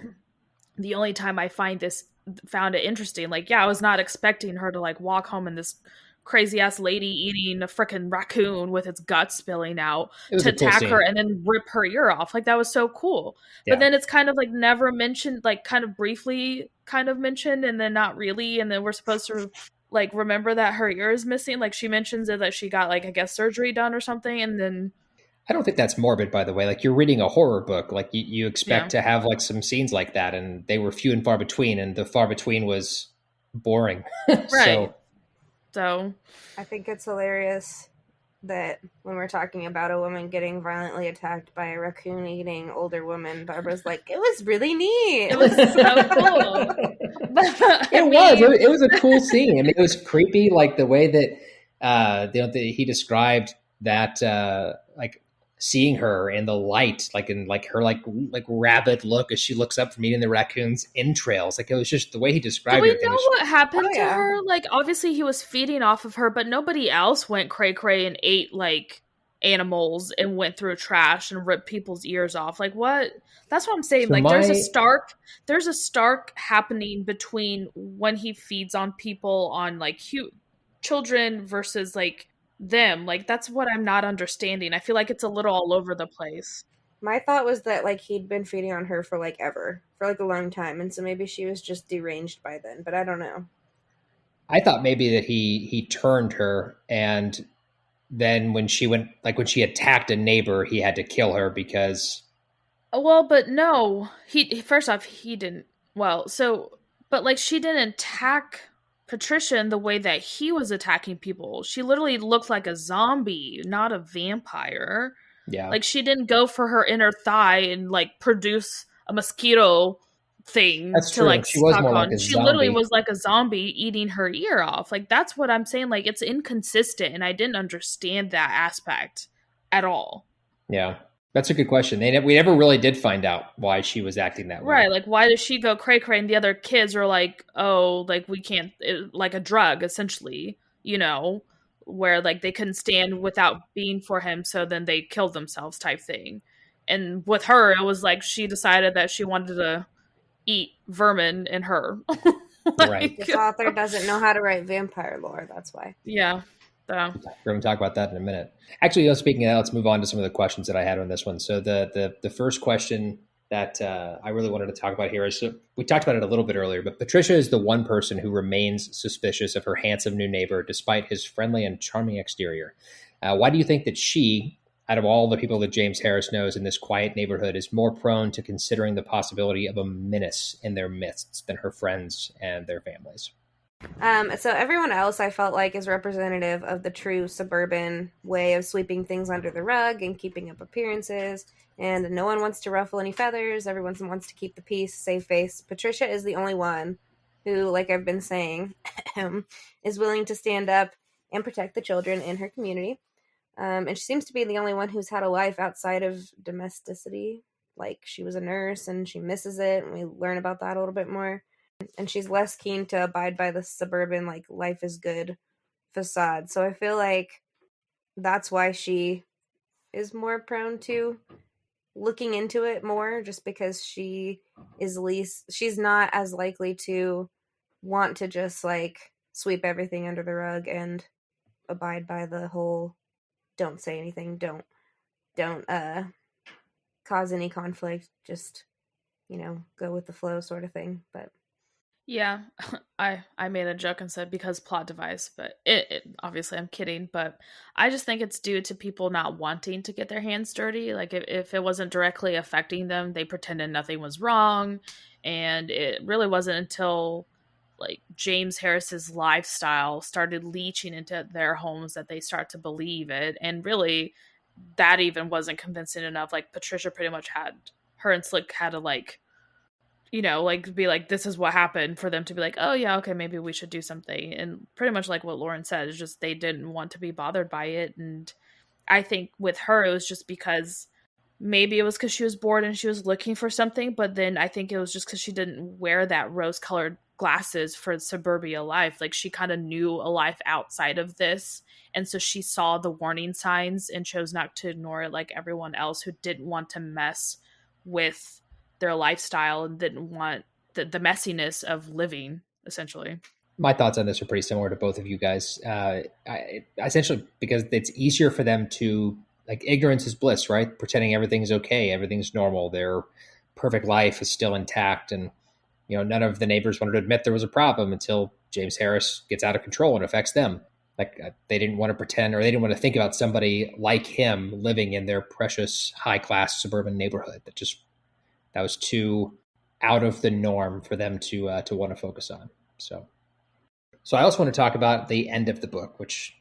the only time I found it interesting. Like, yeah, I was not expecting her to like walk home in this crazy ass lady eating a freaking raccoon with its guts spilling out to attack her and then rip her ear off. Like, that was so cool. Yeah. But then it's kind of like never mentioned, like kind of briefly kind of mentioned, and then not really. And then we're supposed to like remember that her ear is missing. Like, she mentions it, that she got like, I guess, surgery done or something. And then I don't think that's morbid, by the way. Like, you're reading a horror book. Like, you expect to have like some scenes like that, and they were few and far between, and the far between was boring. Right. So I think it's hilarious that when we're talking about a woman getting violently attacked by a raccoon-eating older woman, Barbara's like, it was really neat. It was so cool. It was a cool scene. I mean, it was creepy, like the way that he described that like seeing her in the light, like in like her like rabid look as she looks up from eating the raccoon's entrails. Like it was just the way he Do described we everything. know what happened Oh, to yeah. her? Like, obviously he was feeding off of her, but nobody else went cray-cray and ate, like, animals and went through trash and ripped people's ears off. Like, what? That's what I'm saying. So Like, there's a stark happening between when he feeds on people, on, like, children versus, like, them. Like, that's what I'm not understanding. I feel like it's a little all over the place. My thought was that like he'd been feeding on her for like ever, for like a long time, and so maybe she was just deranged by then, but I don't know. I thought maybe that he turned her, and then when she attacked a neighbor, he had to kill her because Well, but no, he first off he didn't. Well, so but like she didn't attack Patricia in the way that he was attacking people. She literally looked like a zombie, not a vampire. yeah, Like she didn't go for her inner thigh and like produce a mosquito thing that's to true. like She was suck more like on. a She literally zombie. was like a zombie eating her ear off. Like that's what I'm saying. Like it's inconsistent, and I didn't understand that aspect at all. Yeah, that's a good question. We never really did find out why she was acting that way. Right, like why does she go cray cray and the other kids are like, oh, like we can't, like a drug essentially, where like they couldn't stand without being for him, so then they killed themselves type thing. And with her, it was like she decided that she wanted to eat vermin in her. Right. This author doesn't know how to write vampire lore, that's why. Yeah. So. We're going to talk about that in a minute. Actually, speaking of that, let's move on to some of the questions that I had on this one. So the first question that I really wanted to talk about here is, so we talked about it a little bit earlier, but Patricia is the one person who remains suspicious of her handsome new neighbor despite his friendly and charming exterior. Why do you think that she, out of all the people that James Harris knows in this quiet neighborhood, is more prone to considering the possibility of a menace in their midst than her friends and their families? So everyone else I felt like is representative of the true suburban way of sweeping things under the rug and keeping up appearances, and no one wants to ruffle any feathers. Everyone wants to keep the peace, save face. Patricia is the only one who, like I've been saying, is willing to stand up and protect the children in her community. And she seems to be the only one who's had a life outside of domesticity. Like she was a nurse and she misses it, and we learn about that a little bit more. And she's less keen to abide by the suburban, like, life is good facade. So I feel like that's why she is more prone to looking into it more, just because she's not as likely to want to just, like, sweep everything under the rug and abide by the whole don't say anything, don't cause any conflict, just, go with the flow sort of thing. But Yeah, I made a joke and said because plot device, but it obviously I'm kidding, but I just think it's due to people not wanting to get their hands dirty. Like if it wasn't directly affecting them, they pretended nothing was wrong, and it really wasn't until like James Harris's lifestyle started leaching into their homes that they start to believe it. And really, that even wasn't convincing enough. Like Patricia pretty much her and Slick had to like be like, this is what happened, for them to be like, oh yeah, okay, maybe we should do something. And pretty much like what Lauren said, is just they didn't want to be bothered by it. And I think with her, it was just because maybe it was because she was bored and she was looking for something, but then I think it was just because she didn't wear that rose-colored glasses for suburbia life. Like she kind of knew a life outside of this, and so she saw the warning signs and chose not to ignore it like everyone else who didn't want to mess with their lifestyle and didn't want the messiness of living, essentially. My thoughts on this are pretty similar to both of you guys. Essentially, because it's easier for them to, like, ignorance is bliss, right? Pretending everything's okay, everything's normal, their perfect life is still intact, and none of the neighbors wanted to admit there was a problem until James Harris gets out of control and affects them. Like they didn't want to pretend, or they didn't want to think about somebody like him living in their precious high-class suburban neighborhood. That was too out of the norm for them to want to focus on. So I also want to talk about the end of the book, which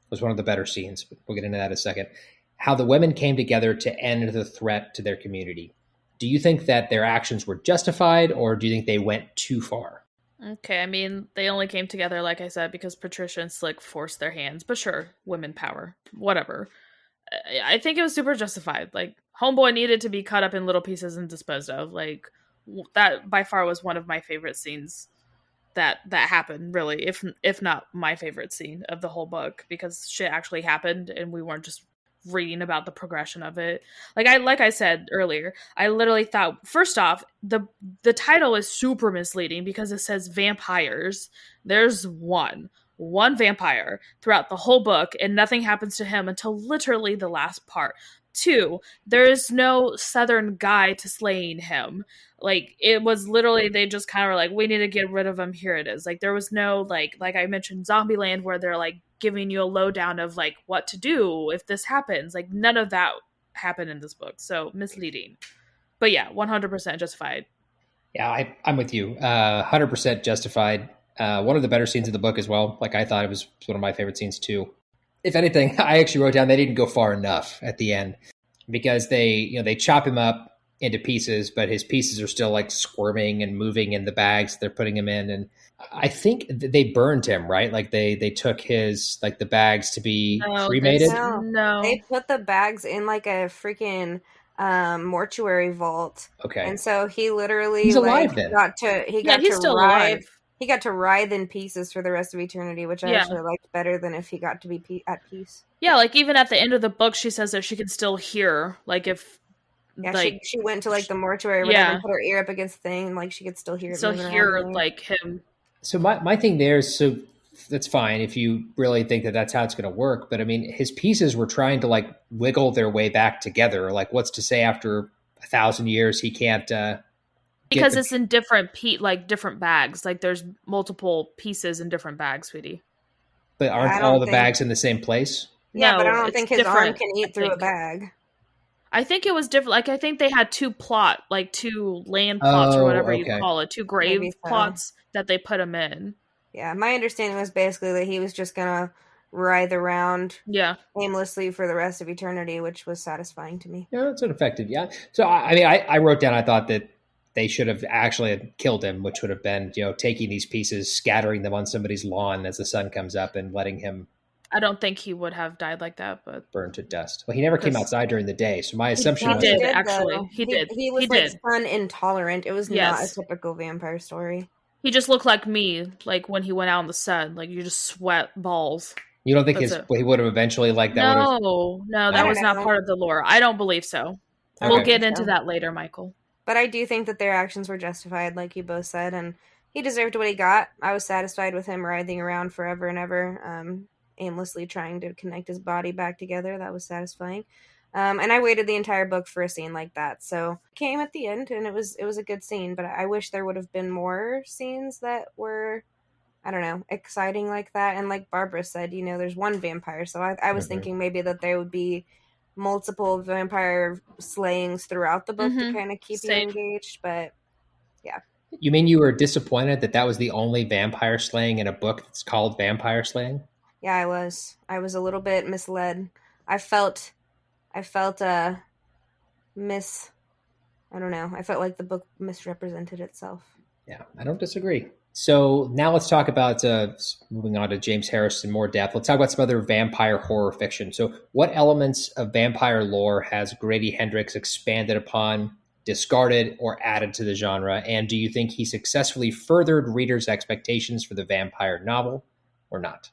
was one of the better scenes, but we'll get into that in a second. How the women came together to end the threat to their community. Do you think that their actions were justified, or do you think they went too far? Okay, I mean, they only came together, like I said, because Patricia and Slick forced their hands. But sure, women power, whatever. I think it was super justified. Like, homeboy needed to be cut up in little pieces and disposed of. Like, that by far was one of my favorite scenes that happened, really, if not my favorite scene of the whole book, because shit actually happened and we weren't just reading about the progression of it. Like I said earlier, I literally thought, first off, the title is super misleading because it says vampires. There's one vampire throughout the whole book, and nothing happens to him until literally the last part. 2, there is no southern guy to slaying him. Like, it was literally, they just kind of were like, we need to get rid of him, here it is. Like, there was no, like I mentioned Zombieland, where they're like giving you a lowdown of like what to do if this happens. Like, none of that happened in this book, so misleading. But yeah, 100% justified. Yeah, I'm with you. 100% justified. One of the better scenes of the book as well. Like, I thought it was one of my favorite scenes too. If anything, I actually wrote down they didn't go far enough at the end, because they chop him up into pieces, but his pieces are still like squirming and moving in the bags they're putting him in. And I think they burned him, right? Like they took his, like, the bags to be cremated. No, they put the bags in like a freaking mortuary vault. Okay. And so he literally, he's alive then. He's still alive. He got to writhe in pieces for the rest of eternity, which I actually liked better than if he got to be at peace. Yeah, like, even at the end of the book, she says that she can still hear, like, if... Yeah, like, she went to, like, the mortuary or whatever and put her ear up against the thing, and, like, she could still hear it. Still hear, like, him. So my thing there is, so that's fine if you really think that that's how it's going to work. But, I mean, his pieces were trying to, like, wiggle their way back together. Like, what's to say after 1,000 years he can't... because it's in different different bags. Like, there's multiple pieces in different bags, sweetie. But aren't all the bags in the same place? Yeah, no, but I don't think his arm can eat through a bag. I think it was different. Like, I think they had two land plots or whatever you call it, 2 grave plots that they put him in. Yeah, my understanding was basically that he was just gonna writhe around aimlessly for the rest of eternity, which was satisfying to me. Yeah, that's effective. Yeah. So I wrote down, I thought that they should have actually killed him, which would have been, taking these pieces, scattering them on somebody's lawn as the sun comes up, and letting him... I don't think he would have died like that, but... burned to dust. Well, he never came outside during the day, so my assumption was... He did, actually. He did. He was, sun intolerant. It was not a typical vampire story. He just looked like me, like, when he went out in the sun. Like, you just sweat balls. You don't think he would have eventually, like, that? No, that was not part of the lore. I don't believe so. Okay. We'll get into that later, Michael. But I do think that their actions were justified, like you both said, and he deserved what he got. I was satisfied with him writhing around forever and ever, aimlessly trying to connect his body back together. That was satisfying. And I waited the entire book for a scene like that. So it came at the end, and it was a good scene, but I wish there would have been more scenes that were, I don't know, exciting like that. And like Barbara said, there's one vampire, so I was thinking maybe that there would be multiple vampire slayings throughout the book to kind of keep you engaged, but yeah. You mean you were disappointed that was the only vampire slaying in a book that's called Vampire Slaying? Yeah, I was a little bit misled. I felt I don't know. I felt like the book misrepresented itself. Yeah, I don't disagree. So now let's talk about, moving on to James Harris in more depth, let's talk about some other vampire horror fiction. So what elements of vampire lore has Grady Hendrix expanded upon, discarded, or added to the genre? And do you think he successfully furthered readers' expectations for the vampire novel or not?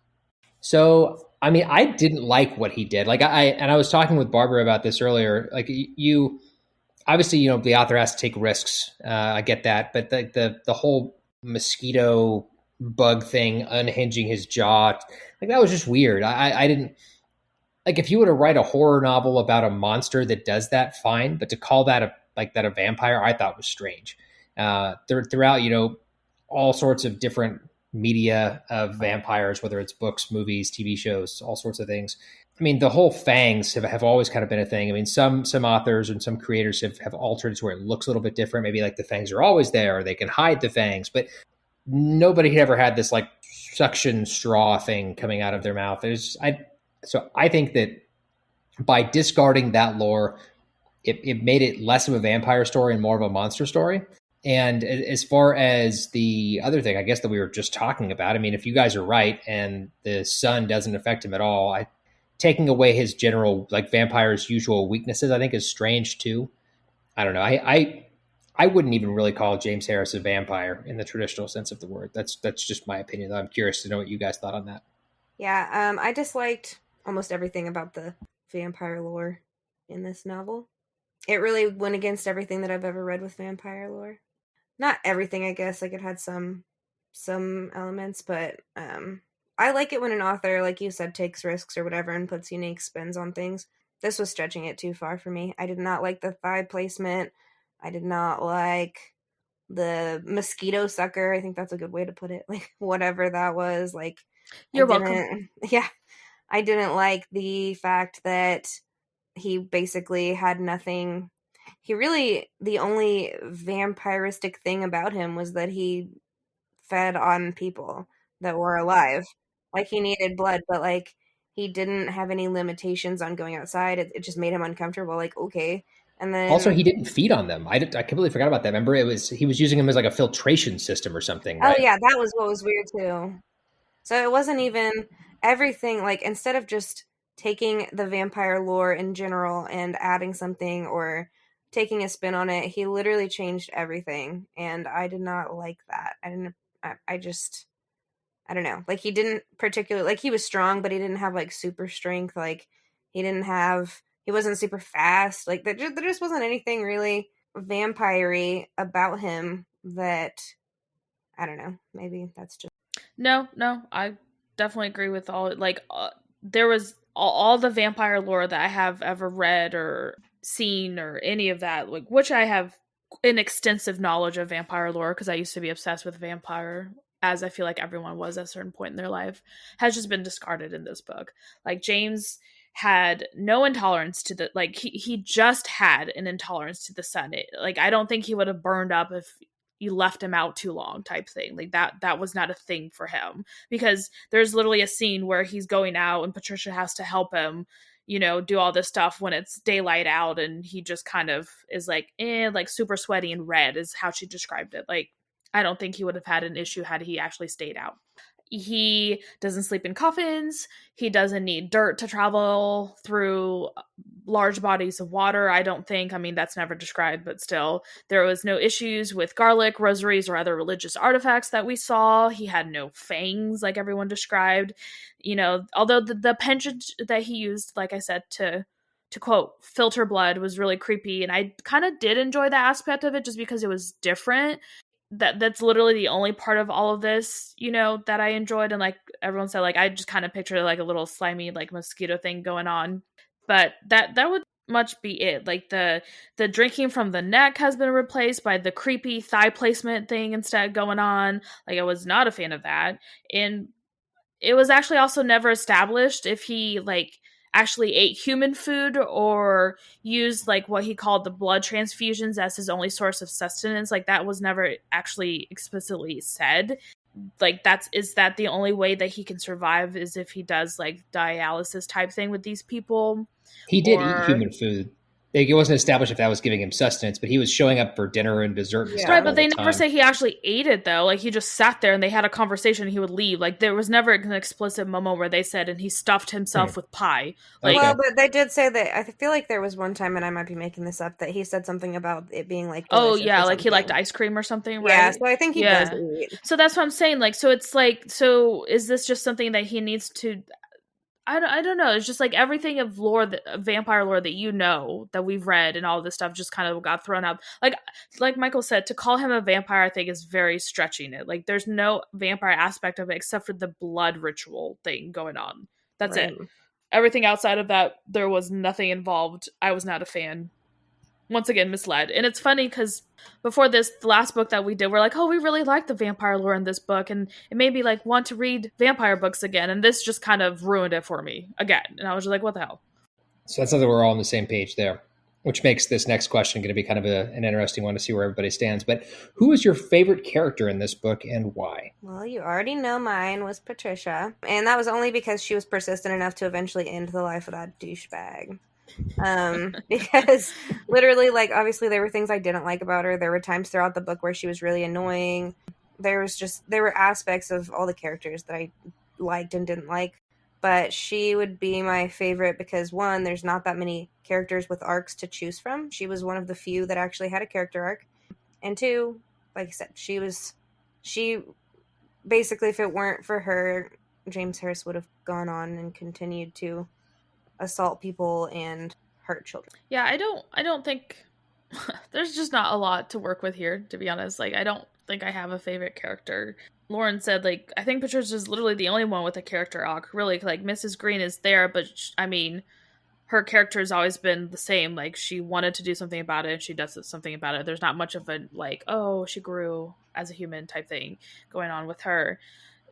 So, I mean, I didn't like what he did. Like I was talking with Barbara about this earlier. Like obviously, the author has to take risks. I get that. But the whole mosquito bug thing, unhinging his jaw, like that was just weird. I didn't like, if you were to write a horror novel about a monster that does that, fine, but to call that a vampire, I thought was strange. Throughout, all sorts of different media of vampires, whether it's books, movies, TV shows, all sorts of things. I mean, the whole fangs have always kind of been a thing. I mean, some authors and some creators have altered it to where it looks a little bit different. Maybe like the fangs are always there, or they can hide the fangs, but nobody had ever had this like suction straw thing coming out of their mouth. So I think that by discarding that lore, it made it less of a vampire story and more of a monster story. And as far as the other thing, I guess, that we were just talking about, I mean, if you guys are right and the sun doesn't affect him at all, taking away his general, like, vampire's usual weaknesses, I think is strange too. I don't know. I wouldn't even really call James Harris a vampire in the traditional sense of the word. That's just my opinion. I'm curious to know what you guys thought on that. Yeah, I disliked almost everything about the vampire lore in this novel. It really went against everything that I've ever read with vampire lore. Not everything, I guess. Like, it had some elements, but I like it when an author, like you said, takes risks or whatever and puts unique spins on things. This was stretching it too far for me. I did not like the thigh placement. I did not like the mosquito sucker. I think that's a good way to put it. Like, whatever that was. Like, You're welcome. Yeah. I didn't like the fact that he basically had nothing. The only vampiristic thing about him was that he fed on people that were alive. Like, he needed blood, but, like, he didn't have any limitations on going outside. It just made him uncomfortable. Like, okay. And then Also, he didn't feed on them. I completely forgot about that. Remember, he was using them as like a filtration system or something, right? Oh yeah, that was what was weird too. So it wasn't even everything, like, instead of just taking the vampire lore in general and adding something or taking a spin on it, he literally changed everything, and I did not like that. I don't know. Like, he didn't particularly, like, he was strong, but he didn't have, like, super strength. Like, he wasn't super fast. Like, there just wasn't anything really vampire-y about him that, I don't know. Maybe that's just... No, I definitely agree with all, like, there was all the vampire lore that I have ever read or seen or any of that, like, which I have an extensive knowledge of vampire lore because I used to be obsessed with vampire, as I feel like everyone was at a certain point in their life, has just been discarded in this book. Like, James had no intolerance to the, like, he just had an intolerance to the sun. I don't think he would have burned up if you left him out too long, type thing. Like, that was not a thing for him, because there's literally a scene where he's going out and Patricia has to help him, do all this stuff when it's daylight out, and he just kind of is like super sweaty and red is how she described it. Like, I don't think he would have had an issue had he actually stayed out. He doesn't sleep in coffins. He doesn't need dirt to travel through large bodies of water, I don't think. I mean, that's never described, but still. There was no issues with garlic, rosaries, or other religious artifacts that we saw. He had no fangs, like everyone described. Although the pendant that he used, like I said, to quote, filter blood was really creepy, and I kind of did enjoy that aspect of it just because it was different. That's literally the only part of all of this, that I enjoyed. And like everyone said, like, I just kind of pictured like a little slimy, like, mosquito thing going on. But that would much be it. Like, the drinking from the neck has been replaced by the creepy thigh placement thing instead going on. Like, I was not a fan of that. And it was actually also never established if he, like, actually ate human food or used, like, what he called the blood transfusions as his only source of sustenance. Like, that was never actually explicitly said. Like, is that the only way that he can survive, is if he does, like, dialysis type thing with these people? He did eat human food. It wasn't established if that was giving him sustenance, but he was showing up for dinner and dessert and stuff. Right, but they never say he actually ate it, though. Like, he just sat there and they had a conversation and he would leave. Like, there was never an explicit moment where they said, and he stuffed himself with pie. Like, well, but they did say that, I feel like there was one time, and I might be making this up, that he said something about it being, like, oh, yeah, like he liked ice cream or something, right? Yeah, so I think he does eat. So that's what I'm saying. Like, so it's like, so is this just something that he needs to... I don't know. It's just like everything of lore, vampire lore that we've read and all this stuff just kind of got thrown out. Like Michael said, to call him a vampire, I think is very stretching it. Like, there's no vampire aspect of it except for the blood ritual thing going on. That's right. It. Everything outside of that, there was nothing involved. I was not a fan. Once again, misled. And it's funny because before this, the last book that we did, we're like, oh, we really like the vampire lore in this book, and it made me like want to read vampire books again, and this just kind of ruined it for me again. And I was just like, what the hell? So that's something we're all on the same page there, which makes this next question going to be kind of an interesting one to see where everybody stands. But who is your favorite character in this book and why? Well, you already know mine was Patricia, and that was only because she was persistent enough to eventually end the life of that douchebag. Because literally, like, obviously there were things I didn't like about her. There were times throughout the book where she was really annoying. There were aspects of all the characters that I liked and didn't like. but she would be my favorite because, one, there's not that many characters with arcs to choose from. She was one of the few that actually had a character arc. And two, like I said, she basically, if it weren't for her, James Harris would have gone on and continued to assault people and hurt children. Yeah, I don't think there's just not a lot to work with here, to be honest. Like, I don't think I have a favorite character. Lauren said, like, I think Patricia's literally the only one with a character arc. Really, like, Mrs. Green is there, but I mean, her character has always been the same. Like, she wanted to do something about it, and she does something about it. There's not much of a, like, oh, she grew as a human type thing going on with her.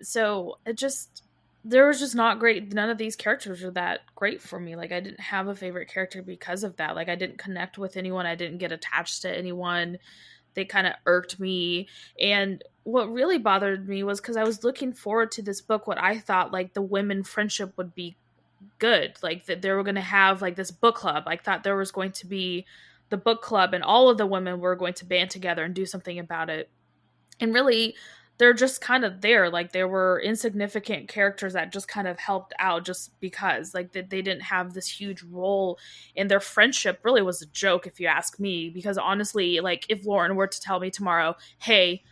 So there was just not great. None of these characters are that great for me. Like, I didn't have a favorite character because of that. Like, I didn't connect with anyone. I didn't get attached to anyone. They kind of irked me. And what really bothered me was because I was looking forward to this book, what I thought, like, the women friendship would be good. Like, that they were going to have, like, this book club. I thought there was going to be the book club and all of the women were going to band together and do something about it. And really, they're just kind of there. Like, there were insignificant characters that just kind of helped out just because, like, they didn't have this huge role, and their friendship really was a joke, if you ask me. Because honestly, like, if Lauren were to tell me tomorrow, hey,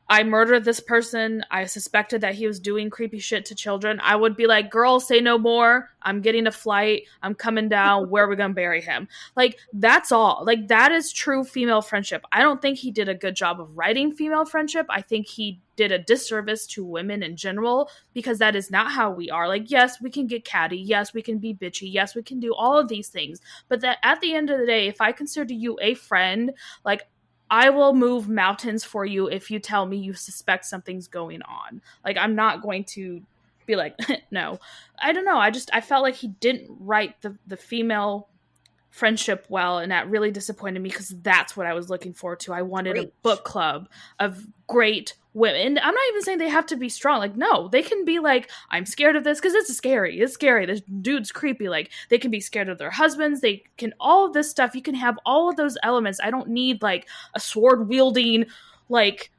I murdered this person, I suspected that he was doing creepy shit to children, I would be like, girl, say no more. I'm getting a flight. I'm coming down. Where are we going to bury him? Like, that's all. Like, that is true female friendship. I don't think he did a good job of writing female friendship. I think he did a disservice to women in general, because that is not how we are. Like, yes, we can get catty. Yes, we can be bitchy. Yes, we can do all of these things. But that at the end of the day, if I consider you a friend, like, I will move mountains for you if you tell me you suspect something's going on. Like, I'm not going to be like, no. I don't know. I felt like he didn't write the female friendship well, and that really disappointed me, because that's what I was looking forward to. I wanted a book club of great women. And I'm not even saying they have to be strong. Like, no, they can be like, I'm scared of this because it's scary. It's scary. This dude's creepy. Like, they can be scared of their husbands. They can, all of this stuff. You can have all of those elements. I don't need, like, a sword wielding, like,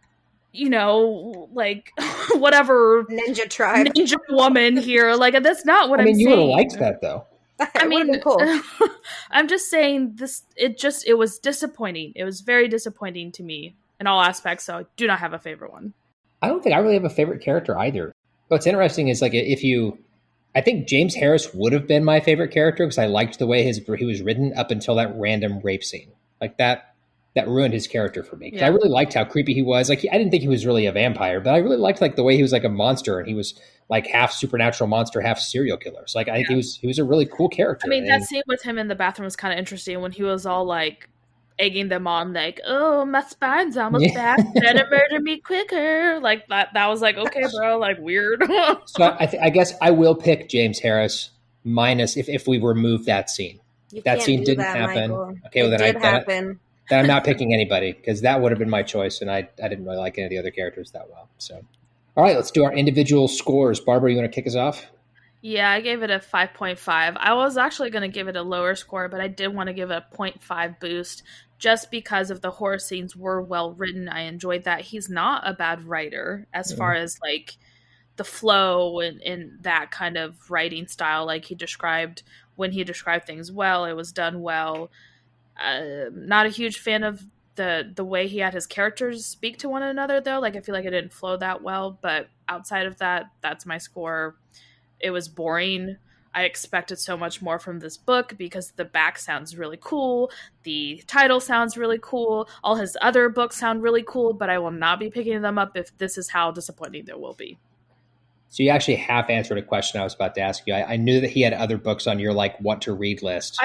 you know, like, whatever ninja tribe, ninja woman here. Like, that's not what I'm saying. You would have liked that, though. I mean, cool. I'm just saying this. It was disappointing. It was very disappointing to me in all aspects. So I do not have a favorite one. I don't think I really have a favorite character either. What's interesting is, like, I think James Harris would have been my favorite character because I liked the way he was written up until that random rape scene. Like, that ruined his character for me. Because I really liked how creepy he was. Like, I didn't think he was really a vampire, but I really liked, like, the way he was like a monster, and he was like half supernatural monster, half serial killer. So, like, I think he was a really cool character. I mean, that scene with him in the bathroom was kind of interesting when he was all like egging them on, like, oh, my spine's almost back, better murder me quicker. Like, that was like, okay, bro, like, weird. So I guess I will pick James Harris minus if we remove that scene. That scene didn't happen. Michael. Okay, well, then happen. Then I'm not picking anybody, because that would have been my choice, and I didn't really like any of the other characters that well. So, all right, let's do our individual scores. Barbara, you want to kick us off? Yeah, I gave it a 5.5. I was actually going to give it a lower score, but I did want to give it a 0.5 boost just because of the horror scenes were well written. I enjoyed that. He's not a bad writer as far as, like, the flow and that kind of writing style. Like, when he described things well, it was done well. Not a huge fan of the way he had his characters speak to one another, though. Like, I feel like it didn't flow that well, but outside of that, that's my score. It was boring. I expected so much more from this book because the back sounds really cool. The title sounds really cool. All his other books sound really cool, but I will not be picking them up if this is how disappointing there will be. So you actually half answered a question I was about to ask you. I knew that he had other books on your, like, what to read list.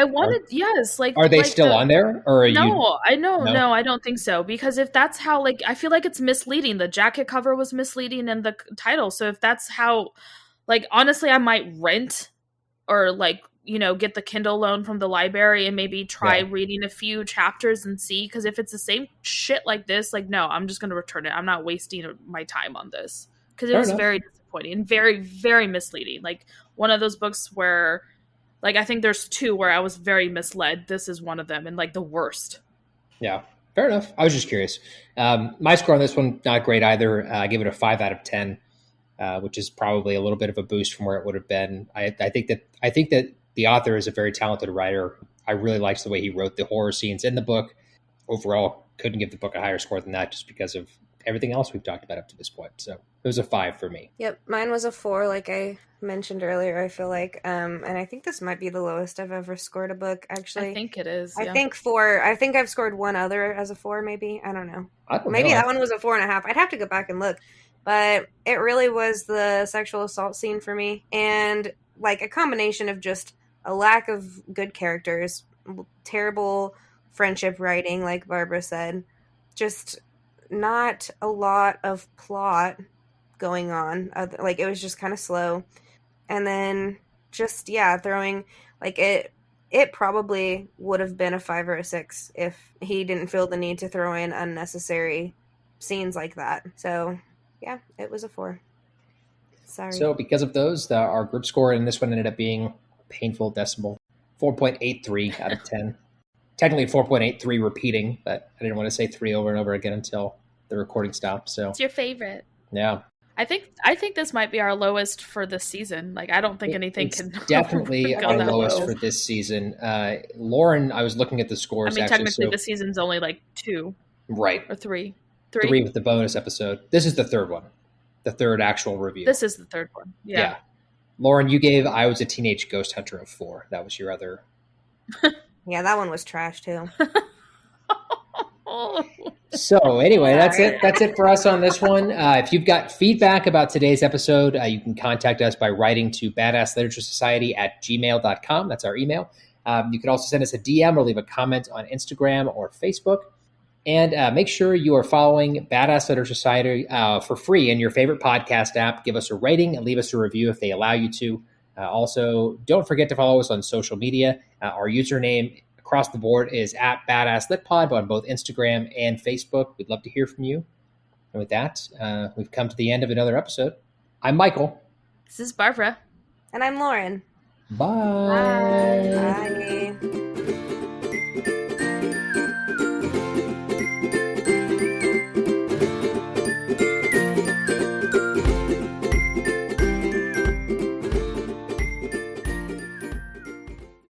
Yes. Like, are they still on there? Or are no, I don't think so. Because if that's how, like, I feel like it's misleading. The jacket cover was misleading and the title. So if that's how, like, honestly, I might rent or, like, you know, get the Kindle loan from the library and maybe try reading a few chapters and see. Because if it's the same shit like this, like, no, I'm just going to return it. I'm not wasting my time on this. Because it was very disappointing and very, very misleading. Like, one of those books where, like, I think there's two where I was very misled. This is one of them, and, like, the worst. Yeah, fair enough. I was just curious. My score on this one, not great either. I give it a 5 out of 10. which is probably a little bit of a boost from where it would have been. I think that the author is a very talented writer. I really liked the way he wrote the horror scenes in the book. Overall, couldn't give the book a higher score than that just because of everything else we've talked about up to this point. So it was a 5 for me. Yep, mine was a 4, like I mentioned earlier, I feel like. And I think this might be the lowest I've ever scored a book, actually. I think it is. I think 4. I think I've scored one other as a 4, maybe. I don't know. Maybe that one was a 4.5. I'd have to go back and look. But it really was the sexual assault scene for me. And like a combination of just a lack of good characters, terrible friendship writing, like Barbara said, just not a lot of plot going on. Like it was just kind of slow. And then just, throwing like it probably would have been a 5 or a 6 if he didn't feel the need to throw in unnecessary scenes like that. So yeah, it was a 4. Sorry. So because of those, our group score in this one ended up being painful decimal 4.83 out of 10. Technically 4.83 repeating, but I didn't want to say 3 over and over again until the recording stopped. So it's your favorite. Yeah. I think this might be our lowest for this season. Like I don't think anything it's can definitely go our that lowest low for this season. Lauren, I was looking at the scores. I mean, actually, technically the season's only like 2, right, or 3. 3 with the bonus episode. This is the third one, the third actual review. This is the third one. Yeah. Lauren, you gave I Was a Teenage Ghost Hunter a 4. That was your other. Yeah, that one was trash too. So anyway, that's it. That's it for us on this one. If you've got feedback about today's episode, you can contact us by writing to badassliteraturesociety@gmail.com. That's our email. You can also send us a DM or leave a comment on Instagram or Facebook. And make sure you are following Badass Literature Society for free in your favorite podcast app. Give us a rating and leave us a review if they allow you to. Also, don't forget to follow us on social media. Our username across the board is @BadassLitPod on both Instagram and Facebook. We'd love to hear from you. And with that, we've come to the end of another episode. I'm Michael. This is Barbara. And I'm Lauren. Bye. Bye.